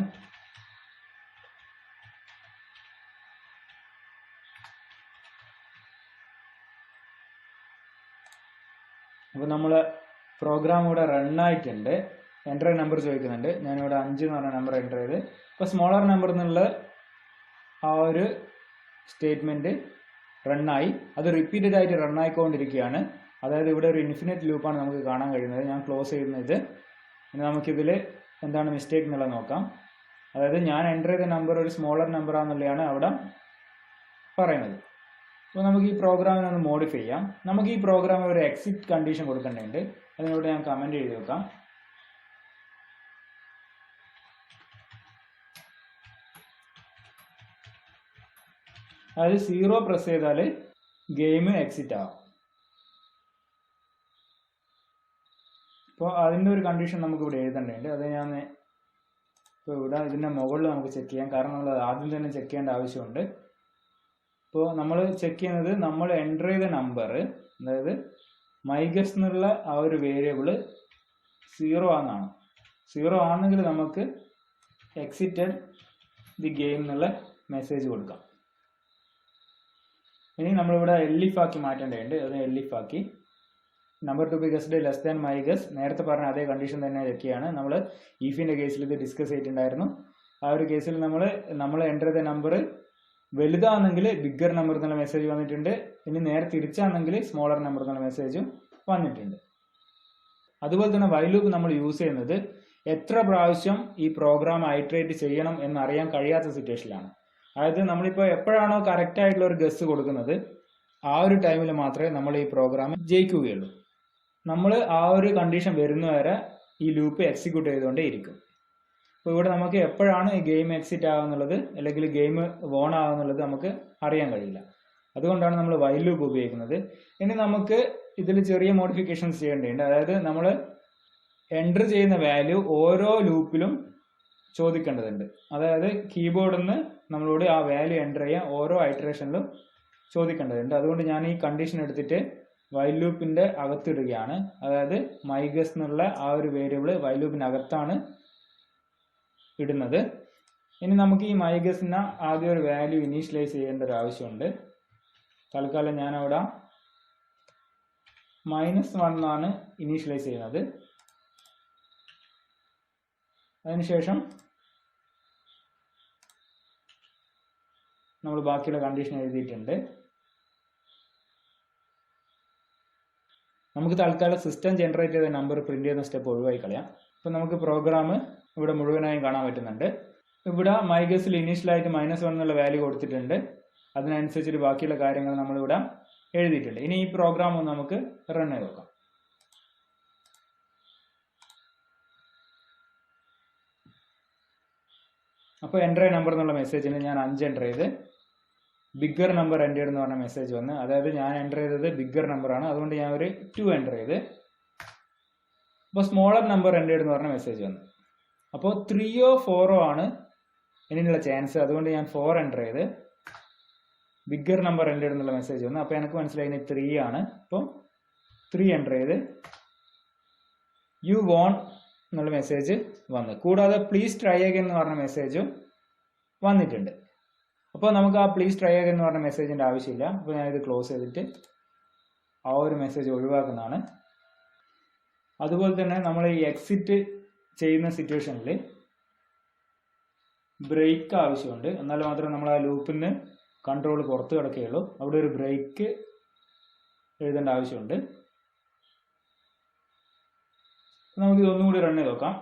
അപ്പോൾ നമ്മൾ പ്രോഗ്രാം ഇവിടെ റണ്ണായിട്ടുണ്ട്. എൻ്റർ നമ്പർ ചോദിക്കുന്നുണ്ട്. ഞാനിവിടെ 5 എന്ന് പറഞ്ഞ നമ്പർ എൻ്റർ ചെയ്ത്, ഇപ്പോൾ സ്മോളർ നമ്പർ എന്നുള്ള ആ ഒരു സ്റ്റേറ്റ്മെൻറ്റ് റണ്ണായി. അത് റിപ്പീറ്റഡ് ആയിട്ട് റണ്ണായിക്കൊണ്ടിരിക്കുകയാണ്. അതായത് ഇവിടെ ഒരു ഇൻഫിനിറ്റ് ലൂപ്പാണ് നമുക്ക് കാണാൻ കഴിയുന്നത്. ഞാൻ ക്ലോസ് ചെയ്യുന്നത്. ഇനി നമുക്കിതിൽ എന്താണ് മിസ്റ്റേക്ക് എന്നുള്ളത് നോക്കാം. അതായത് ഞാൻ എൻ്റർ ചെയ്ത നമ്പർ ഒരു സ്മോളർ നമ്പറാണെന്നുള്ളതാണ് അവിടെ പറയുന്നത്. അപ്പോൾ നമുക്ക് ഈ പ്രോഗ്രാമിനെ ഒന്ന് മോഡിഫൈ ചെയ്യാം. നമുക്ക് ഈ പ്രോഗ്രാം ഒരു എക്സിറ്റ് കണ്ടീഷൻ കൊടുക്കേണ്ടതുണ്ട്. അതിനോട് ഞാൻ കമൻറ്റ് ചെയ്ത് വെക്കാം. അതായത് 0 പ്രസ് ചെയ്താൽ ഗെയിം എക്സിറ്റ് ആവും. അപ്പോൾ അതിൻ്റെ ഒരു കണ്ടീഷൻ നമുക്ക് ഇവിടെ എഴുതേണ്ടതുണ്ട്. അത് ഞാൻ ഇപ്പോൾ ഇവിടെ ഇതിൻ്റെ മുകളിൽ നമുക്ക് ചെക്ക് ചെയ്യാം. കാരണം നമ്മൾ ആദ്യം തന്നെ ചെക്ക് ചെയ്യേണ്ട ആവശ്യമുണ്ട്. ഇപ്പോൾ നമ്മൾ ചെക്ക് ചെയ്യുന്നത് നമ്മൾ എൻ്റർ ചെയ്ത നമ്പർ, അതായത് മൈഗസ് എന്നുള്ള ആ ഒരു വേരിയബിൾ 0 ആണെന്നാണ്. 0 ആണെങ്കിൽ നമുക്ക് എക്സിറ്റഡ് ദി ഗെയിം എന്നുള്ള മെസ്സേജ് കൊടുക്കാം. ഇനി നമ്മളിവിടെ എൽഇഫ് ആക്കി മാറ്റേണ്ടതുണ്ട്. അത് എൽഇഫ് ആക്കി number to be guessed less than my guess. നേരത്തെ പറഞ്ഞ അതേ കണ്ടീഷൻ തന്നെ ചെക്ക് ചെയ്യാണ്. നമ്മൾ ഈഫിൻ്റെ കേസിൽ ഇത് ഡിസ്കസ് ചെയ്തിട്ടുണ്ടായിരുന്നു. ആ ഒരു കേസിൽ നമ്മൾ എൻ്റർ ചെയ്ത നമ്പർ വലുതാണെങ്കിൽ ബിഗ്ഗർ നമ്പർ എന്നുള്ള മെസ്സേജ് വന്നിട്ടുണ്ട്. ഇനി നേരെ തിരിച്ചാണെങ്കിൽ സ്മോളർ നമ്പർ എന്നുള്ള മെസ്സേജും വന്നിട്ടുണ്ട്. അതുപോലെ തന്നെ വൈൽ ലൂപ്പ് നമ്മൾ യൂസ് ചെയ്യുന്നത് എത്ര പ്രാവശ്യം ഈ പ്രോഗ്രാം ഐട്രേറ്റ് ചെയ്യണം എന്നറിയാൻ കഴിയാത്ത സിറ്റുവേഷനിലാണ്. അതായത് നമ്മളിപ്പോൾ എപ്പോഴാണോ കറക്റ്റ് ആയിട്ടുള്ള ഒരു ഗസ് കൊടുക്കുന്നത് ആ ഒരു ടൈമിൽ മാത്രമേ നമ്മൾ ഈ പ്രോഗ്രാം ജയിക്കുകയുള്ളൂ. നമ്മൾ ആ ഒരു കണ്ടീഷൻ വരുന്നവരെ ഈ ലൂപ്പ് എക്സിക്യൂട്ട് ചെയ്തുകൊണ്ടേ ഇരിക്കും. അപ്പോൾ ഇവിടെ നമുക്ക് എപ്പോഴാണ് ഈ ഗെയിം എക്സിറ്റ് ആകുന്നുള്ളത് അല്ലെങ്കിൽ ഗെയിം വോൺ ആകുന്നുള്ളത് നമുക്ക് അറിയാൻ കഴിയില്ല. അതുകൊണ്ടാണ് നമ്മൾ വൈൽ ലൂപ്പ് ഉപയോഗിക്കുന്നത്. ഇനി നമുക്ക് ഇതിൽ ചെറിയ മോഡിഫിക്കേഷൻസ് ചെയ്യേണ്ടതുണ്ട്. അതായത് നമ്മൾ എൻ്റർ ചെയ്യുന്ന വാല്യൂ ഓരോ ലൂപ്പിലും ചോദിക്കേണ്ടതുണ്ട്. അതായത് കീബോർഡിൽ നിന്ന് നമ്മളോട് ആ വാല്യൂ എൻ്റർ ചെയ്യാൻ ഓരോ ഐറ്ററേഷനിലും ചോദിക്കേണ്ടതുണ്ട്. അതുകൊണ്ട് ഞാൻ ഈ കണ്ടീഷൻ എടുത്തിട്ട് വൈൽ ലൂപ്പിൻ്റെ അകത്തിടുകയാണ്. അതായത് മൈഗസ് എന്നുള്ള ആ ഒരു വേരിയബിൾ വൈൽ ലൂപ്പിനകത്താണ് ഇടുന്നത്. ഇനി നമുക്ക് ഈ മൈഗസിന് ആദ്യം ഒരു വാല്യൂ ഇനീഷ്യലൈസ് ചെയ്യേണ്ട ഒരു ആവശ്യമുണ്ട്. തൽക്കാലം ഞാൻ അവിടെ -1 ആണ് ഇനീഷ്യലൈസ് ചെയ്യുന്നത്. അതിനുശേഷം നമ്മൾ ബാക്കിയുള്ള കണ്ടീഷൻ എഴുതിയിട്ടുണ്ട്. നമുക്ക് തൽക്കാലം സിസ്റ്റം ജനറേറ്റ് ചെയ്ത നമ്പർ പ്രിന്റ് ചെയ്യുന്ന സ്റ്റെപ്പ് ഒഴിവായി കളയാം. അപ്പോൾ നമുക്ക് പ്രോഗ്രാം ഇവിടെ മുഴുവനായും കാണാൻ പറ്റുന്നുണ്ട്. ഇവിടെ മൈഗസിൽ ഇനീഷ്യലായിട്ട് -1 എന്നുള്ള വാല്യൂ കൊടുത്തിട്ടുണ്ട്. അതിനനുസരിച്ചിട്ട് ബാക്കിയുള്ള കാര്യങ്ങൾ നമ്മളിവിടെ എഴുതിയിട്ടുണ്ട്. ഇനി ഈ പ്രോഗ്രാം ഒന്ന് നമുക്ക് റൺ ചെയ്ത് നോക്കാം. അപ്പോൾ എൻ്റർ നമ്പർ എന്നുള്ള മെസ്സേജിന് ഞാൻ 5 എൻ്റർ ചെയ്ത് ബിഗ്ഗർ നമ്പർ എൻ്റർ എന്ന് പറഞ്ഞ മെസ്സേജ് വന്ന്, അതായത് ഞാൻ എൻ്റർ ചെയ്തത് ബിഗ്ഗർ നമ്പറാണ്, അതുകൊണ്ട് ഞാൻ ഒരു 2 എൻ്റർ ചെയ്ത്. അപ്പോൾ സ്മോളർ നമ്പർ എൻ്റർ എന്ന് പറഞ്ഞ മെസ്സേജ് വന്നു. അപ്പോൾ 3 or 4 ആണ് ഇതിനുള്ള ചാൻസ്, അതുകൊണ്ട് ഞാൻ 4 എൻ്റർ ചെയ്ത് ബിഗ്ഗർ നമ്പർ എൻ്റർ എന്നുള്ള മെസ്സേജ് വന്നു. അപ്പോൾ എനിക്ക് മനസ്സിലായി 3 ആണ്. അപ്പോൾ 3 എൻ്റർ ചെയ്ത് യു വോൺ എന്നുള്ള മെസ്സേജ് വന്നു. കൂടാതെ പ്ലീസ് ട്രൈ അഗൈൻ എന്ന് പറഞ്ഞ മെസ്സേജും വന്നിട്ടുണ്ട്. അപ്പോൾ നമുക്ക് ആ പ്ലീസ് ട്രൈ അഗൈൻ എന്ന് പറഞ്ഞ മെസ്സേജിൻ്റെ ആവശ്യമില്ല. അപ്പോൾ ഞാനിത് ക്ലോസ് ചെയ്തിട്ട് ആ ഒരു മെസ്സേജ് ഒഴിവാക്കുന്നതാണ്. അതുപോലെ തന്നെ നമ്മൾ ഈ എക്സിറ്റ് ചെയ്യുന്ന സിറ്റുവേഷനിൽ ബ്രേക്ക് ആവശ്യമുണ്ട്. എന്നാൽ മാത്രമേ നമ്മൾ ആ ലൂപ്പിൽ നിന്ന് കൺട്രോൾ പുറത്ത് കിടക്കുകയുള്ളൂ. അവിടെ ഒരു ബ്രേക്ക് എഴുതേണ്ട ആവശ്യമുണ്ട്. നമുക്ക് ഇതൊന്നും കൂടി റൺ ചെയ്ത് നോക്കാം.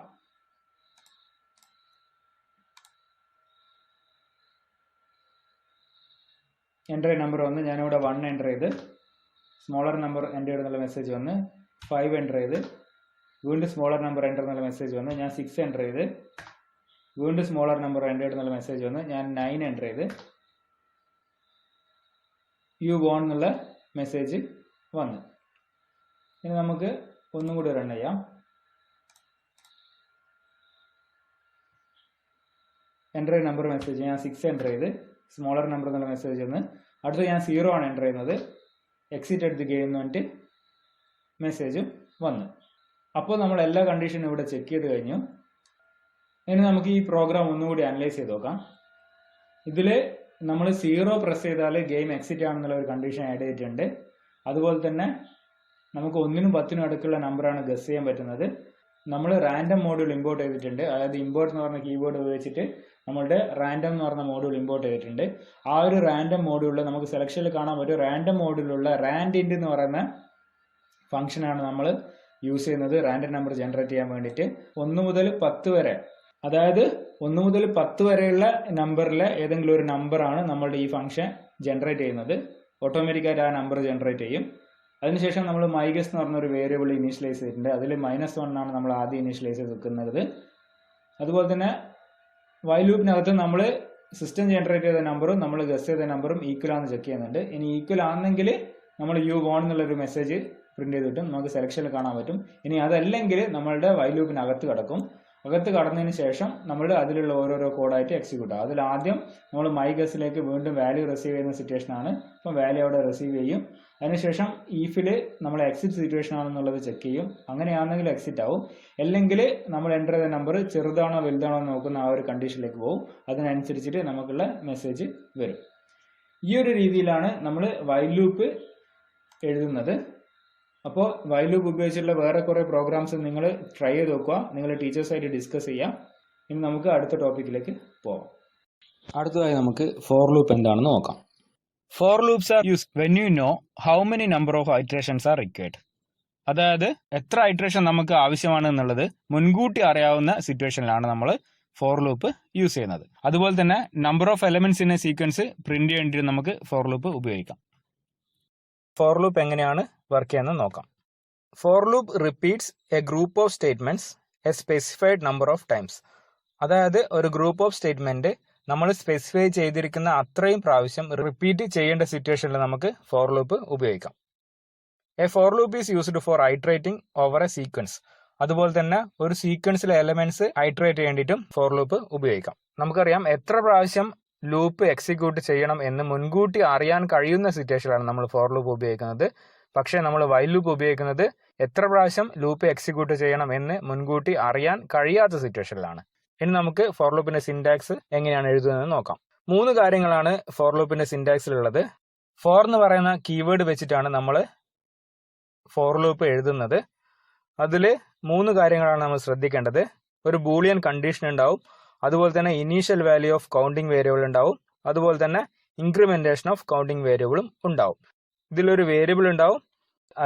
എൻ്റർ നമ്പർ വന്ന് ഞാനിവിടെ 1 എൻ്റർ ചെയ്ത് സ്മോളർ നമ്പർ എൻ്റർ എന്നുള്ള മെസ്സേജ് വന്ന് 5 എൻ്റർ ചെയ്ത് വീണ്ടും സ്മോളർ നമ്പർ എൻ്റർ എന്നുള്ള മെസ്സേജ് വന്ന് ഞാൻ 6 എൻ്റർ ചെയ്ത് വീണ്ടും സ്മോളർ നമ്പർ എൻ്റർ എന്നുള്ള മെസ്സേജ് വന്ന് ഞാൻ 9 എൻ്റർ ചെയ്ത് യു വോൺ എന്നുള്ള മെസ്സേജ് വന്നു. ഇനി നമുക്ക് ഒന്നും കൂടി റൺ ചെയ്യാം. എൻ്റർ ചെയ്ത നമ്പർ മെസ്സേജ് ഞാൻ 6 എൻ്റർ ചെയ്ത് സ്മോളർ നമ്പർ എന്നുള്ള മെസ്സേജ് വന്ന് അടുത്ത് ഞാൻ 0 ആണ് എൻ്റർ ചെയ്യുന്നത് എക്സിറ്റ് അറ്റ് ദി ഗെയിം എന്ന് പറഞ്ഞിട്ട് മെസ്സേജ് വന്നു. അപ്പോൾ നമ്മൾ എല്ലാ കണ്ടീഷനും ഇവിടെ ചെക്ക് ചെയ്ത് കഴിഞ്ഞു. ഇനി നമുക്ക് ഈ പ്രോഗ്രാം ഒന്നുകൂടി അനലൈസ് ചെയ്ത് നോക്കാം. ഇതിൽ നമ്മൾ 0 പ്രസ് ചെയ്താൽ ഗെയിം എക്സിറ്റ് ആണെന്നുള്ള ഒരു കണ്ടീഷൻ ആഡ് ചെയ്തിട്ടുണ്ട്. അതുപോലെ തന്നെ നമുക്ക് 1നും 10നും അടുക്കുള്ള നമ്പറാണ് ഗസ് ചെയ്യാൻ പറ്റുന്നത്. നമ്മൾ റാൻഡം മോഡ്യൂൾ ഇമ്പോർട്ട് ചെയ്തിട്ടുണ്ട്. അതായത് ഇമ്പോർട്ട് എന്ന് പറഞ്ഞ കീബോർഡ് ഉപയോഗിച്ചിട്ട് നമ്മളുടെ റാൻഡം എന്ന് പറഞ്ഞ മോഡ്യൂൾ ഇമ്പോർട്ട് ചെയ്തിട്ടുണ്ട്. ആ ഒരു റാൻഡം മോഡ്യൂളിൽ നമുക്ക് സെലക്ഷനിൽ കാണാൻ പറ്റും റാൻഡം മോഡ്യൂളിലുള്ള റാൻഡിൻ്റ് എന്ന് പറയുന്ന ഫംഗ്ഷനാണ് നമ്മൾ യൂസ് ചെയ്യുന്നത് റാൻഡം നമ്പർ ജനറേറ്റ് ചെയ്യാൻ വേണ്ടിയിട്ട്. 1 മുതൽ 10 വരെ, അതായത് 1 മുതൽ 10 വരെയുള്ള നമ്പറിലെ ഏതെങ്കിലും ഒരു നമ്പറാണ് നമ്മളുടെ ഈ ഫംഗ്ഷൻ ജനറേറ്റ് ചെയ്യുന്നത്. ഓട്ടോമാറ്റിക്കായിട്ട് ആ നമ്പർ ജനറേറ്റ് ചെയ്യും. അതിനുശേഷം നമ്മൾ മൈഗസ് എന്ന് പറഞ്ഞൊരു വേരിയബിൾ ഇനീഷ്യലൈസ് ചെയ്തിട്ടുണ്ട്. അതിൽ -1 ആണ് നമ്മൾ ആദ്യം ഇനീഷ്യലൈസ് ചെയ്ത് വെക്കുന്നത്. അതുപോലെ തന്നെ വൈൽ ലൂപ്പിനകത്ത് നമ്മൾ സിസ്റ്റം ജനറേറ്റ് ചെയ്ത നമ്പറും നമ്മൾ ഗസ് ചെയ്ത നമ്പറും ഈക്വൽ ആണെന്ന് ചെക്ക് ചെയ്യുന്നുണ്ട്. ഇനി ഈക്വൽ ആണെങ്കിൽ നമ്മൾ യു വോൺ എന്നുള്ളൊരു മെസ്സേജ് പ്രിന്റ് ചെയ്ത് കിട്ടും, നമുക്ക് സെലക്ഷനിൽ കാണാൻ പറ്റും. ഇനി അതല്ലെങ്കിൽ നമ്മളുടെ വൈൽ ലൂപ്പിനകത്ത് കിടക്കും. അകത്ത് കടന്നതിന് ശേഷം നമ്മൾ അതിലുള്ള ഓരോരോ കോഡായിട്ട് എക്സിക്യൂട്ട് ആകും. അതിൽ ആദ്യം നമ്മൾ മൈ ഗസ്സിലേക്ക് വീണ്ടും വാല്യൂ റിസീവ് ചെയ്യുന്ന സിറ്റുവേഷൻ ആണ്. അപ്പം വാല്യൂ അവിടെ റിസീവ് ചെയ്യും. അതിനുശേഷം ഈഫിൽ നമ്മൾ എക്സിറ്റ് സിറ്റുവേഷൻ ആണെന്നുള്ളത് ചെക്ക് ചെയ്യും. അങ്ങനെയാണെങ്കിൽ എക്സിറ്റ് ആവും. അല്ലെങ്കിൽ നമ്മൾ എൻ്റർ ചെയ്ത നമ്പർ ചെറുതാണോ വലുതാണോ എന്ന് നോക്കുന്ന ആ ഒരു കണ്ടീഷനിലേക്ക് പോകും. അതിനനുസരിച്ചിട്ട് നമുക്കുള്ള മെസ്സേജ് വരും. ഈ ഒരു രീതിയിലാണ് നമ്മൾ വൈൽ ലൂപ്പ് എഴുതുന്നത്. അപ്പോൾ വൈൽ ലൂപ്പ് ഉപയോഗിച്ചുള്ള വേറെ കുറേ പ്രോഗ്രാംസ് നിങ്ങൾ ട്രൈ ചെയ്ത് നോക്കുക, നിങ്ങൾ ടീച്ചേഴ്സായിട്ട് ഡിസ്കസ് ചെയ്യാം. ഇനി നമുക്ക് അടുത്ത ടോപ്പിക്കിലേക്ക് പോകാം. അടുത്തതായി നമുക്ക് ഫോർ ലൂപ്പ് എന്താണെന്ന് നോക്കാം. For loops are used when you know how many number of iterations are required. അതായത് എത്ര ഐറ്ററേഷൻ നമുക്ക് ആവശ്യമാണ് എന്നുള്ളത് മുൻകൂട്ടി അറിയാവുന്ന സിറ്റുവേഷനിലാണ് നമ്മൾ ഫോർ ലൂപ്പ് യൂസ് ചെയ്യുന്നത്. അതുപോലെ തന്നെ number of elements in a sequence print ചെയ്യേണ്ടിയിട്ട് നമുക്ക് ഫോർ ലൂപ്പ് ഉപയോഗിക്കാം. ഫോർ ലൂപ്പ് എങ്ങനെയാണ് വർക്ക് ചെയ്യുന്നത് നോക്കാം. For loop repeats a group of statements a specified number of times. അതായത് ഒരു ഗ്രൂപ്പ് ഓഫ് സ്റ്റേറ്റ്മെന്റ് നമ്മൾ സ്പെസിഫൈ ചെയ്തിരിക്കുന്ന അത്രയും പ്രാവശ്യം റിപ്പീറ്റ് ചെയ്യേണ്ട സിറ്റുവേഷനിൽ നമുക്ക് ഫോർ ലൂപ്പ് ഉപയോഗിക്കാം. A for loop is used for iterating over a sequence. അതുപോലെ തന്നെ ഒരു സീക്വൻസിലെ എലമെന്റ്സ് ഐട്രേറ്റ് ചെയ്യേണ്ടിയിട്ടും ഫോർ ലൂപ്പ് ഉപയോഗിക്കാം. നമുക്കറിയാം എത്ര പ്രാവശ്യം ലൂപ്പ് എക്സിക്യൂട്ട് ചെയ്യണം എന്ന് മുൻകൂട്ടി അറിയാൻ കഴിയുന്ന സിറ്റുവേഷനിലാണ് നമ്മൾ ഫോർ ലൂപ്പ് ഉപയോഗിക്കുന്നത്. പക്ഷേ നമ്മൾ വൈൽ ലൂപ്പ് ഉപയോഗിക്കുന്നത് എത്ര പ്രാവശ്യം ലൂപ്പ് എക്സിക്യൂട്ട് ചെയ്യണം എന്ന് മുൻകൂട്ടി അറിയാൻ കഴിയാത്ത സിറ്റുവേഷനിലാണ്. ഇനി നമുക്ക് ഫോർ ലൂപ്പിന്റെ സിന്റാക്സ് എങ്ങനെയാണ് എഴുതുന്നത് നോക്കാം. 3 കാര്യങ്ങളാണ് ഫോർ ലൂപ്പിന്റെ സിന്റാക്സിലുള്ളത്. ഫോർ എന്ന് പറയുന്ന കീവേഡ് വെച്ചിട്ടാണ് നമ്മൾ ഫോർ ലൂപ്പ് എഴുതുന്നത്. അതിൽ 3 കാര്യങ്ങളാണ് നമ്മൾ ശ്രദ്ധിക്കേണ്ടത്. ഒരു ബൂളിയൻ കണ്ടീഷൻ ഉണ്ടാവും, അതുപോലെ തന്നെ initial value of counting variable ഉണ്ടാവും, അതുപോലെ തന്നെ ഇൻക്രിമെന്റേഷൻ ഓഫ് കൗണ്ടിങ് വേരിയബിളും ഉണ്ടാവും. ഇതിലൊരു വേരിയബിൾ ഉണ്ടാവും.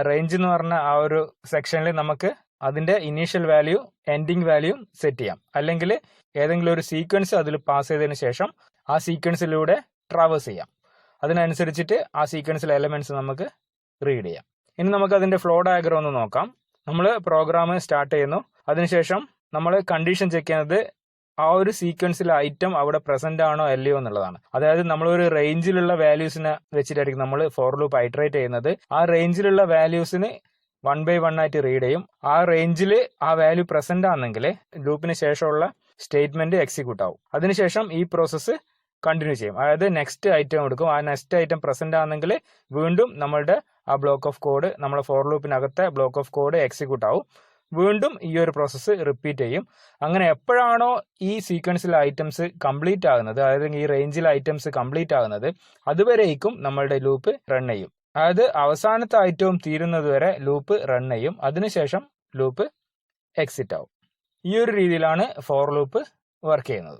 റേഞ്ച് എന്ന് പറഞ്ഞ ആ ഒരു സെക്ഷനിൽ നമുക്ക് അതിന്റെ initial value ending value set ചെയ്യാം. അല്ലെങ്കിൽ ഏതെങ്കിലും ഒരു സീക്വൻസ് അതിൽ പാസ് ചെയ്തതിന് ശേഷം ആ സീക്വൻസിലൂടെ ട്രാവേഴ്സ് ചെയ്യാം. അതിനനുസരിച്ചിട്ട് ആ സീക്വൻസിലെ എലമെന്റ്സ് നമുക്ക് റീഡ് ചെയ്യാം. ഇനി നമുക്ക് അതിന്റെ ഫ്ലോ ഡയഗ്രം ഒന്ന് നോക്കാം. നമ്മൾ പ്രോഗ്രാം സ്റ്റാർട്ട് ചെയ്യുന്നു. അതിനുശേഷം നമ്മൾ കണ്ടീഷൻ ചെക്ക് ചെയ്യുന്നത് ആ ഒരു സീക്വൻസിലെ ഐറ്റം അവിടെ പ്രസന്റ് ആണോ അല്ലയോ എന്നുള്ളതാണ്. അതായത് നമ്മൾ ഒരു റേഞ്ചിലുള്ള വാല്യൂസിനെ വെച്ചിട്ടായിരിക്കും നമ്മൾ ഫോർ ലൂപ്പ് ഐട്രേറ്റ് ചെയ്യുന്നത്. ആ റേഞ്ചിലുള്ള വാല്യൂസിന് 1 by 1 ആയിട്ട് റീഡ് ചെയ്യും. ആ റേഞ്ചിൽ ആ വാല്യൂ പ്രസന്റ് ആണെങ്കിൽ ലൂപ്പിന് ശേഷമുള്ള സ്റ്റേറ്റ്മെന്റ് എക്സിക്യൂട്ട് ആവും. അതിനുശേഷം ഈ പ്രോസസ്സ് കണ്ടിന്യൂ ചെയ്യും. അതായത് നെക്സ്റ്റ് ഐറ്റം എടുക്കും. ആ നെക്സ്റ്റ് ഐറ്റം പ്രസന്റ് ആണെങ്കിൽ വീണ്ടും നമ്മളുടെ ആ ബ്ലോക്ക് ഓഫ് കോഡ്, നമ്മളെ ഫോർ ലൂപ്പിനകത്തെ ബ്ലോക്ക് ഓഫ് കോഡ് എക്സിക്യൂട്ട് ആവും. വീണ്ടും ഈ ഒരു പ്രോസസ്സ് റിപ്പീറ്റ് ചെയ്യും. അങ്ങനെ എപ്പോഴാണോ ഈ സീക്വൻസിലെ ഐറ്റംസ് കംപ്ലീറ്റ് ആകുന്നത്, അതായത് ഈ റേഞ്ചിലെ ഐറ്റംസ് കംപ്ലീറ്റ് ആകുന്നത്, അതുവരേക്കും നമ്മളുടെ ലൂപ്പ് റൺ ചെയ്യും. അതായത് അവസാനത്തെ ഐറ്റവും തീരുന്നത് വരെ ലൂപ്പ് റൺ ചെയ്യും. അതിനുശേഷം ലൂപ്പ് എക്സിറ്റ് ആവും. ഈ ഒരു രീതിയിലാണ് ഫോർ ലൂപ്പ് വർക്ക് ചെയ്യുന്നത്.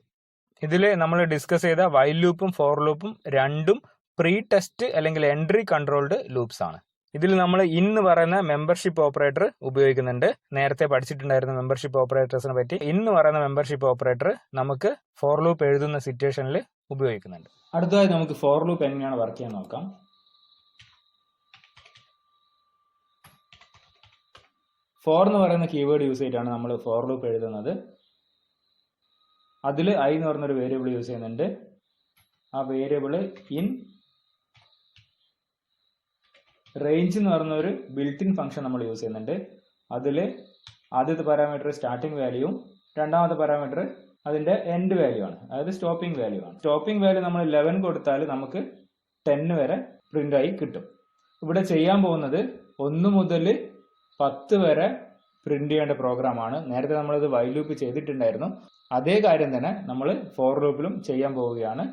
ഇതിൽ നമ്മൾ ഡിസ്കസ് ചെയ്ത വൈൽ ലൂപ്പും ഫോർ ലൂപ്പും രണ്ടും പ്രീ ടെസ്റ്റ് അല്ലെങ്കിൽ എൻട്രി കൺട്രോൾഡ് ലൂപ്സ് ആണ്. ഇതിൽ നമ്മൾ ഇൻ എന്ന് പറയുന്ന മെമ്പർഷിപ്പ് ഓപ്പറേറ്റർ ഉപയോഗിക്കുന്നുണ്ട്. നേരത്തെ പഠിച്ചിട്ടുണ്ടായിരുന്ന മെമ്പർഷിപ്പ് ഓപ്പറേറ്റേഴ്സിനെ പറ്റി. ഇൻ എന്ന് പറയുന്ന മെമ്പർഷിപ്പ് ഓപ്പറേറ്റർ നമുക്ക് ഫോർ ലൂപ്പ് എഴുതുന്ന സിറ്റുവേഷനിൽ ഉപയോഗിക്കുന്നുണ്ട്. അടുത്തതായി നമുക്ക് ഫോർ ലൂപ്പ് എങ്ങനെയാണ് വർക്ക് ചെയ്യാൻ നോക്കാം. ഫോർ എന്ന് പറയുന്ന കീവേഡ് യൂസ് ചെയ്തിട്ടാണ് നമ്മൾ ഫോർ ലൂപ്പ് എഴുതുന്നത്. അതിൽ ഐ എന്ന് പറയുന്നൊരു വേരിയബിൾ യൂസ് ചെയ്യുന്നുണ്ട്. ആ വേരിയബിൾ ഇൻ റേഞ്ച് എന്ന് പറയുന്ന ഒരു ബിൽറ്റ് ഇൻ ഫംഗ്ഷൻ നമ്മൾ യൂസ് ചെയ്യുന്നുണ്ട്. അതിൽ ആദ്യത്തെ പാരാമീറ്റർ സ്റ്റാർട്ടിംഗ് വാല്യൂവും രണ്ടാമത്തെ പാരാമീറ്റർ അതിന്റെ എൻഡ് വാല്യൂ ആണ്, അതായത് സ്റ്റോപ്പിംഗ് വാല്യൂ ആണ്. സ്റ്റോപ്പിംഗ് വാല്യൂ നമ്മൾ 11 കൊടുത്താൽ നമുക്ക് 10 വരെ പ്രിന്റ് ആയി കിട്ടും. ഇവിടെ ചെയ്യാൻ പോകുന്നത് 1 മുതൽ 10 വരെ പ്രിന്റ് ചെയ്യേണ്ട പ്രോഗ്രാമാണ്. നേരത്തെ നമ്മളിത് വൈൽ ലൂപ്പ് ചെയ്തിട്ടുണ്ടായിരുന്നു. അതേ കാര്യം തന്നെ നമ്മൾ ഫോർ ലൂപ്പിലും ചെയ്യാൻ പോവുകയാണ്.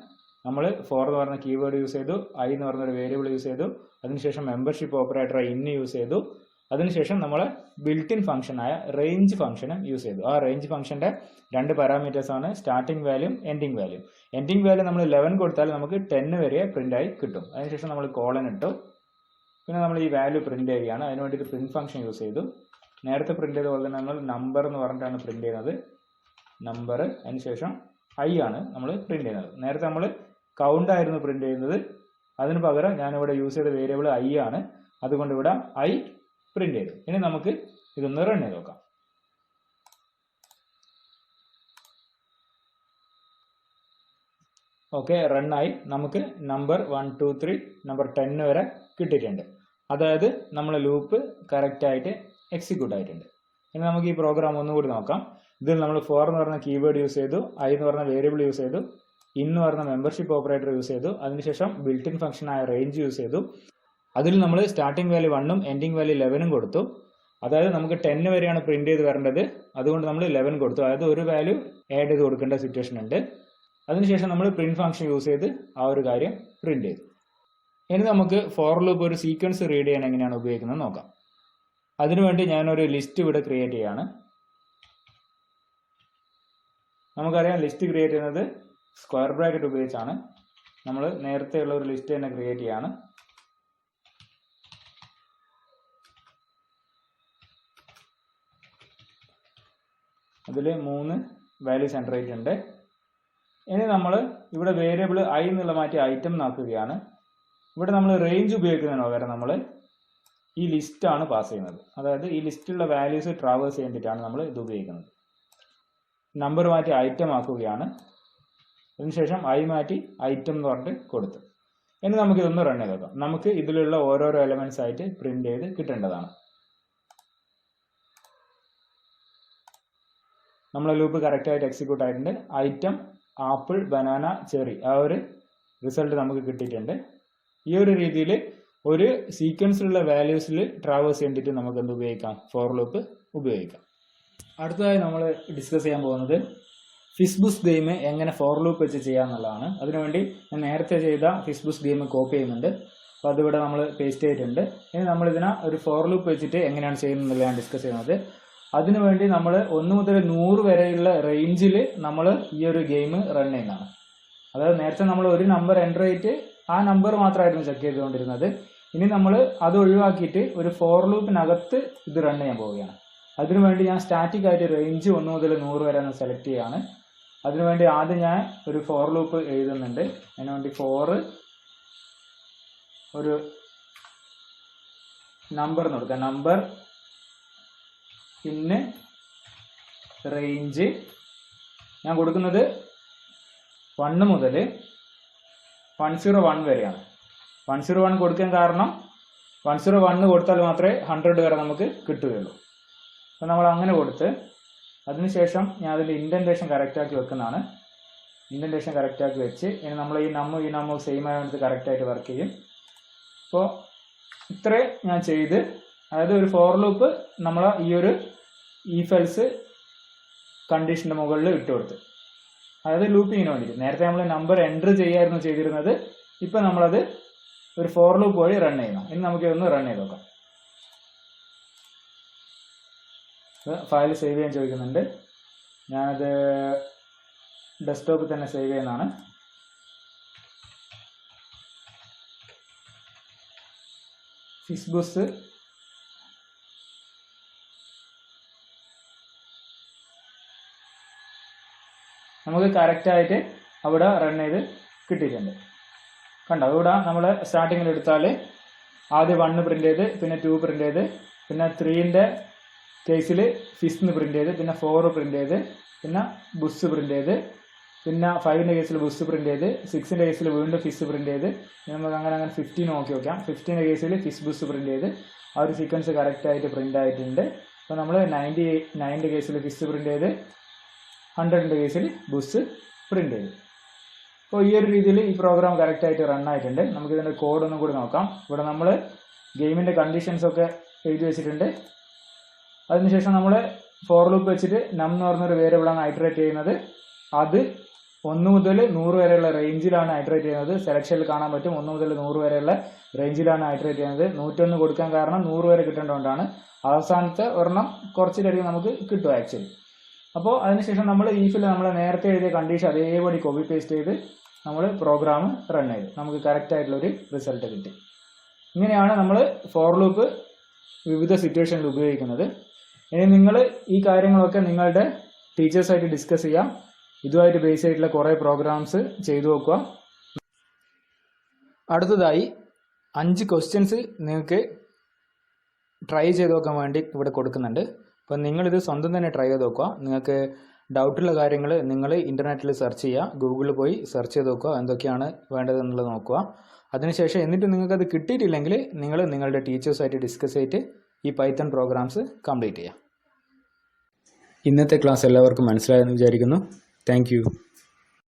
നമ്മൾ ഫോർ എന്ന് പറഞ്ഞ കീവേഡ് യൂസ് ചെയ്തു, ഐ എന്ന് പറഞ്ഞൊരു വേരിയബിൾ യൂസ് ചെയ്തു, അതിനുശേഷം മെമ്പർഷിപ്പ് ഓപ്പറേറ്റർ ഇൻ യൂസ് ചെയ്തു, അതിനുശേഷം നമ്മൾ ബിൽറ്റ് ഇൻ ഫംഗ്ഷനായ റേഞ്ച് ഫംഗ്ഷനും യൂസ് ചെയ്തു. ആ റേഞ്ച് ഫംഗ്ഷന്റെ 2 പാരാമീറ്റേഴ്സ് ആണ് സ്റ്റാർട്ടിംഗ് വാല്യൂം എൻഡിങ് വാല്യൂം. എൻഡിങ് വാല്യൂ നമ്മൾ 11 കൊടുത്താൽ നമുക്ക് 10 വരെ പ്രിന്റ് ആയി കിട്ടും. അതിനുശേഷം നമ്മൾ കോളൻ ഇട്ടു, പിന്നെ നമ്മൾ ഈ വാല്യൂ പ്രിന്റ് ചെയ്യുകയാണ്. അതിന് വേണ്ടിയിട്ട് പ്രിന്റ് ഫംഗ്ഷൻ യൂസ് ചെയ്തു. നേരത്തെ പ്രിന്റ് ചെയ്ത പോലെ തന്നെ നമ്മൾ നമ്പർ എന്ന് പറഞ്ഞിട്ടാണ് പ്രിന്റ് ചെയ്യുന്നത്. നമ്പർ, അതിനുശേഷം ഐ ആണ് നമ്മൾ പ്രിന്റ് ചെയ്യുന്നത്. നേരത്തെ നമ്മൾ കൗണ്ട് ആയിരുന്നു പ്രിന്റ് ചെയ്യുന്നത്, അതിന് പകരം ഞാനിവിടെ യൂസ് ചെയ്ത വേരിയബിൾ ഐ ആണ്, അതുകൊണ്ട് ഇവിടെ ഐ പ്രിന്റ് ചെയ്തു. ഇനി നമുക്ക് ഇതൊന്ന് റൺ ചെയ്ത് നോക്കാം. ഓക്കെ, റൺ ആയി. നമുക്ക് നമ്പർ 1 2 3 നമ്പർ 10 വരെ കിട്ടിയിട്ടുണ്ട്. അതായത് നമ്മൾ ലൂപ്പ് കറക്റ്റ് ആയിട്ട് എക്സിക്യൂട്ട് ആയിട്ടുണ്ട്. ഇനി നമുക്ക് ഈ പ്രോഗ്രാം ഒന്നുകൂടി നോക്കാം. ഇതിൽ നമ്മൾ ഫോർ എന്ന് പറഞ്ഞ കീവേഡ് യൂസ് ചെയ്തു, ഐ എന്ന് പറഞ്ഞ വേരിയബിൾ യൂസ് ചെയ്തു, ഇൻ എന്ന് പറഞ്ഞ മെമ്പർഷിപ്പ് ഓപ്പറേറ്റർ യൂസ് ചെയ്തു, അതിനുശേഷം ബിൽറ്റ് ഇൻ ഫംഗ്ഷൻ ആയ റേഞ്ച് യൂസ് ചെയ്തു. അതിൽ നമ്മൾ സ്റ്റാർട്ടിംഗ് വാല്യൂ 1ഉം എൻഡിങ് വാല്യൂ 11ഉം കൊടുത്തു. അതായത് നമുക്ക് 10 വരെയാണ് പ്രിന്റ് ചെയ്ത് വരേണ്ടത്, അതുകൊണ്ട് നമ്മൾ 11 കൊടുത്തു. അതായത് ഒരു വാല്യൂ ആഡ് ചെയ്ത് കൊടുക്കേണ്ട സിറ്റുവേഷൻ ഉണ്ട്. അതിനുശേഷം നമ്മൾ പ്രിന്റ് ഫംഗ്ഷൻ യൂസ് ചെയ്ത് ആ ഒരു കാര്യം പ്രിന്റ് ചെയ്തു. ഇനി നമുക്ക് ഫോർ ലൂപ്പ് ഒരു സീക്വൻസ് റീഡ് ചെയ്യാൻ എങ്ങനെയാണ് ഉപയോഗിക്കുന്നത് നോക്കാം. അതിനുവേണ്ടി ഞാനൊരു ലിസ്റ്റ് ഇവിടെ ക്രിയേറ്റ് ചെയ്യാണ്. നമുക്കറിയാം ലിസ്റ്റ് ക്രിയേറ്റ് ചെയ്യുന്നത് സ്ക്വയർ ബ്രാക്കറ്റ് ഉപയോഗിച്ചാണ്. നമ്മൾ നേരത്തെയുള്ള ഒരു ലിസ്റ്റ് തന്നെ ക്രിയേറ്റ് ചെയ്യാണ്. അതിൽ 3 വാല്യൂസ് എൻ്റർ ചെയ്തിട്ടുണ്ട്. ഇനി നമ്മൾ ഇവിടെ വേരിയബിൾ ഐ എന്നുള്ള മാറ്റി ഐറ്റം എന്നാക്കുകയാണ്. ഇവിടെ നമ്മൾ റേഞ്ച് ഉപയോഗിക്കുന്നതിന് പകരം നമ്മൾ ഈ ലിസ്റ്റാണ് പാസ് ചെയ്യുന്നത്. അതായത് ഈ ലിസ്റ്റിലുള്ള വാല്യൂസ് ട്രാവേഴ്സ് ചെയ്തിട്ടാണ് നമ്മൾ ഇത് ഉപയോഗിക്കുന്നത്. നമ്പർ മാറ്റി ഐറ്റം ആക്കുകയാണ്. അതിനുശേഷം ഐ മാറ്റി ഐറ്റം എന്ന് പറഞ്ഞിട്ട് കൊടുത്തു. ഇനി നമുക്ക് ഇതൊന്ന് റൺ ചെയ്ത് നോക്കാം. നമുക്ക് ഇതിലുള്ള ഓരോരോ എലമെന്റ്സ് ആയിട്ട് പ്രിന്റ് ചെയ്ത് കിട്ടേണ്ടതാണ്. നമ്മളെ ലൂപ്പ് കറക്റ്റ് ആയിട്ട് എക്സിക്യൂട്ട് ആയിട്ടുണ്ട്. ഐറ്റം, ആപ്പിൾ, ബനാന, ചെറി, ആ ഒരു റിസൾട്ട് നമുക്ക് കിട്ടിയിട്ടുണ്ട്. ഈ ഒരു രീതിയിൽ ഒരു സീക്വൻസിലുള്ള വാല്യൂസിൽ ട്രാവേഴ്സ് ചെയ്തിട്ട് നമുക്ക് എന്ത് ഉപയോഗിക്കാം, ഫോർ ലൂപ്പ് ഉപയോഗിക്കാം. അടുത്തതായി നമ്മൾ ഡിസ്കസ് ചെയ്യാൻ പോകുന്നത് ഫിസ്ബുസ് ഗെയിം എങ്ങനെ ഫോർ ലൂപ്പ് വെച്ച് ചെയ്യാമെന്നുള്ളതാണ്. അതിനുവേണ്ടി ഞാൻ നേരത്തെ ചെയ്ത ഫിസ്ബുസ് ഗെയിം കോപ്പി ചെയ്യുന്നുണ്ട്. അപ്പോൾ അതിവിടെ നമ്മൾ പേസ്റ്റ് ചെയ്തിട്ടുണ്ട്. ഇനി നമ്മളിതിനെ ഒരു ഫോർ ലൂപ്പ് വെച്ചിട്ട് എങ്ങനെയാണ് ചെയ്യുന്നതെന്നുള്ളതാണ് ഡിസ്കസ് ചെയ്യുന്നത്. അതിനുവേണ്ടി നമ്മൾ 1 മുതൽ 100 വരെയുള്ള റേഞ്ചിൽ നമ്മൾ ഈ ഒരു ഗെയിം റൺ ചെയ്യുന്നതാണ്. അതായത് നേരത്തെ നമ്മൾ ഒരു നമ്പർ എൻ്റർ ചെയ്തിട്ട് ആ നമ്പർ മാത്രമായിരുന്നു ചെക്ക് ചെയ്തുകൊണ്ടിരുന്നത്. ഇനി നമ്മൾ അത് ഒഴിവാക്കിയിട്ട് ഒരു ഫോർ ലൂപ്പിനകത്ത് ഇത് റൺ ചെയ്യാൻ പോവുകയാണ്. അതിനുവേണ്ടി ഞാൻ സ്റ്റാറ്റിക് ആയിട്ട് റേഞ്ച് 1 മുതൽ 100 വരെ ഒന്ന് സെലക്ട് ചെയ്യാണ്. അതിനുവേണ്ടി ആദ്യം ഞാൻ ഒരു ഫോർ ലൂപ്പ് എഴുതുന്നുണ്ട്. അതിനുവേണ്ടി ഫോർ ഒരു നമ്പർ എന്ന് കൊടുക്കാം. നമ്പർ പിന്നെ റേഞ്ച് ഞാൻ കൊടുക്കുന്നത് 1 മുതൽ 101 വരെയാണ്. 101 കൊടുക്കാൻ കാരണം 101 കൊടുത്താൽ മാത്രമേ 100 വരെ നമുക്ക് കിട്ടുകയുള്ളൂ. അപ്പോൾ നമ്മൾ അങ്ങനെ കൊടുത്ത് അതിനുശേഷം ഞാൻ അതിൻ്റെ ഇൻഡൻറ്റേഷൻ കറക്റ്റാക്കി വെക്കുന്നതാണ്. ഇൻഡൻറ്റേഷൻ കറക്റ്റാക്കി വെച്ച് ഇനി നമ്മൾ ഈ നമ്മ സെയിം ആയിട്ട് കറക്റ്റായിട്ട് വർക്ക് ചെയ്യും. അപ്പോൾ ഇത്രേ ഞാൻ ചെയ്ത്, അതായത് ഒരു ഫോർ ലൂപ്പ് നമ്മൾ ഈ ഒരു ഈഫ് എൽസ് കണ്ടീഷൻ്റെ മുകളിൽ ഇട്ട് കൊടുത്ത്, അതായത് ലൂപ്പിങ്ങിന് വേണ്ടിയിട്ട്. നേരത്തെ നമ്മൾ നമ്പർ എൻ്റർ ചെയ്യായിരുന്നു ചെയ്തിരുന്നത്, ഇപ്പം നമ്മളത് ഒരു ഫോർ ലൂപ്പ് വഴി റൺ ചെയ്യണം. ഇനി നമുക്ക് ഇതൊന്ന് റൺ ചെയ്ത് നോക്കാം. ഫയൽ സേവ് ചെയ്യാൻ ചോദിക്കുന്നുണ്ട്. ഞാനത് ഡെസ്ക്ടോപ്പിൽ തന്നെ സേവ് ചെയ്യുന്നതാണ്. ഫിസ്ബുസ് നമുക്ക് കറക്റ്റായിട്ട് അവിടെ റൺ ചെയ്ത് കിട്ടിയിട്ടുണ്ട്. കണ്ടോ, ഇവിടെ നമ്മൾ സ്റ്റാർട്ടിങ്ങിൽ എടുത്താൽ ആദ്യം 1 പ്രിന്റ് ചെയ്ത്, പിന്നെ 2 പ്രിന്റ് ചെയ്ത്, പിന്നെ 3ന്റെ കേസിൽ ഫിസ്ന്ന് പ്രിന്റ് ചെയ്ത്, പിന്നെ 4 പ്രിന്റ് ചെയ്ത്, പിന്നെ ബുസ് പ്രിന്റ് ചെയ്ത്, പിന്നെ 5ന്റെ കേസിൽ ബുസ് പ്രിന്റ് ചെയ്ത്, 6ന്റെ കേസിൽ വീണ്ടും ഫിസ് പ്രിന്റ് ചെയ്ത്, നമുക്ക് അങ്ങനെ 15 നോക്കി നോക്കാം. 15ന്റെ കേസിൽ ഫിസ് ബുസ് പ്രിന്റ് ചെയ്ത് ആ ഒരു സീക്വൻസ് കറക്റ്റായിട്ട് പ്രിന്റ് ആയിട്ടുണ്ട്. അപ്പോൾ നമ്മൾ 99ന്റെ കേസിൽ ഫിസ് പ്രിന്റ് ചെയ്ത് 100ന്റെ കേസിൽ ബുസ് പ്രിന്റ് ചെയ്യും. അപ്പോൾ ഈ ഒരു രീതിയിൽ ഈ പ്രോഗ്രാം കറക്റ്റായിട്ട് റൺ ആയിട്ടുണ്ട്. നമുക്കിതിൻ്റെ കോഡ് ഒന്നും കൂടി നോക്കാം. ഇവിടെ നമ്മൾ ഗെയിമിൻ്റെ കണ്ടീഷൻസ് ഒക്കെ എഴുതി വെച്ചിട്ടുണ്ട്. അതിനുശേഷം നമ്മൾ ഫോർ ലൂപ്പ് വെച്ചിട്ട് നം എന്ന് പറഞ്ഞൊരു വേരിയബിളാണ് ഐറ്ററേറ്റ് ചെയ്യുന്നത്. അത് 1 മുതൽ 100 വരെയുള്ള റേഞ്ചിലാണ് ഐറ്ററേറ്റ് ചെയ്യുന്നത്. സെലക്ഷനിൽ കാണാൻ പറ്റും 1 മുതൽ 100 വരെയുള്ള റേഞ്ചിലാണ് ഐറ്ററേറ്റ് ചെയ്യുന്നത്. 101 കൊടുക്കാൻ കാരണം 100 വരെ കിട്ടേണ്ടതുകൊണ്ടാണ്. അവസാനത്തെ ഒരെണ്ണം കുറച്ചിലധികം നമുക്ക് കിട്ടും ആക്ച്വലി. അപ്പോൾ അതിനുശേഷം നമ്മൾ ഈഫിൽ നമ്മൾ നേരത്തെ എഴുതിയ കണ്ടീഷൻ അതേപടി കോപ്പി പേസ്റ്റ് ചെയ്ത് നമ്മൾ പ്രോഗ്രാം റൺ ചെയ്തു. നമുക്ക് കറക്റ്റായിട്ടുള്ളൊരു റിസൾട്ട് കിട്ടി. ഇങ്ങനെയാണ് നമ്മൾ ഫോർ ലൂപ്പ് വിവിധ സിറ്റുവേഷനിൽ ഉപയോഗിക്കുന്നത്. ഇനി നിങ്ങൾ ഈ കാര്യങ്ങളൊക്കെ നിങ്ങളുടെ ടീച്ചേഴ്സായിട്ട് ഡിസ്കസ് ചെയ്യാം. ഇതുമായിട്ട് ബേസ് ആയിട്ടുള്ള കുറേ പ്രോഗ്രാംസ് ചെയ്തു നോക്കുക. അടുത്തതായി 5 ക്വസ്റ്റ്യൻസ് നിങ്ങൾക്ക് ട്രൈ ചെയ്ത് നോക്കാൻ വേണ്ടി ഇവിടെ കൊടുക്കുന്നുണ്ട്. അപ്പം നിങ്ങളിത് സ്വന്തം തന്നെ ട്രൈ ചെയ്ത് നോക്കുക. നിങ്ങൾക്ക് ഡൗട്ടുള്ള കാര്യങ്ങൾ നിങ്ങൾ ഇൻ്റർനെറ്റിൽ സെർച്ച് ചെയ്യുക, ഗൂഗിളിൽ പോയി സെർച്ച് ചെയ്ത് നോക്കുക, എന്തൊക്കെയാണ് വേണ്ടതെന്നുള്ളത് നോക്കുക. അതിനുശേഷം എന്നിട്ട് നിങ്ങൾക്കത് കിട്ടിയിട്ടില്ലെങ്കിൽ നിങ്ങൾ നിങ്ങളുടെ ടീച്ചേഴ്സായിട്ട് ഡിസ്കസ് ചെയ്തിട്ട് ഈ പൈത്തൺ പ്രോഗ്രാംസ് കംപ്ലീറ്റ് ചെയ്യുക. ഇന്നത്തെ ക്ലാസ് എല്ലാവർക്കും മനസ്സിലായെന്ന് വിചാരിക്കുന്നു. Thank you.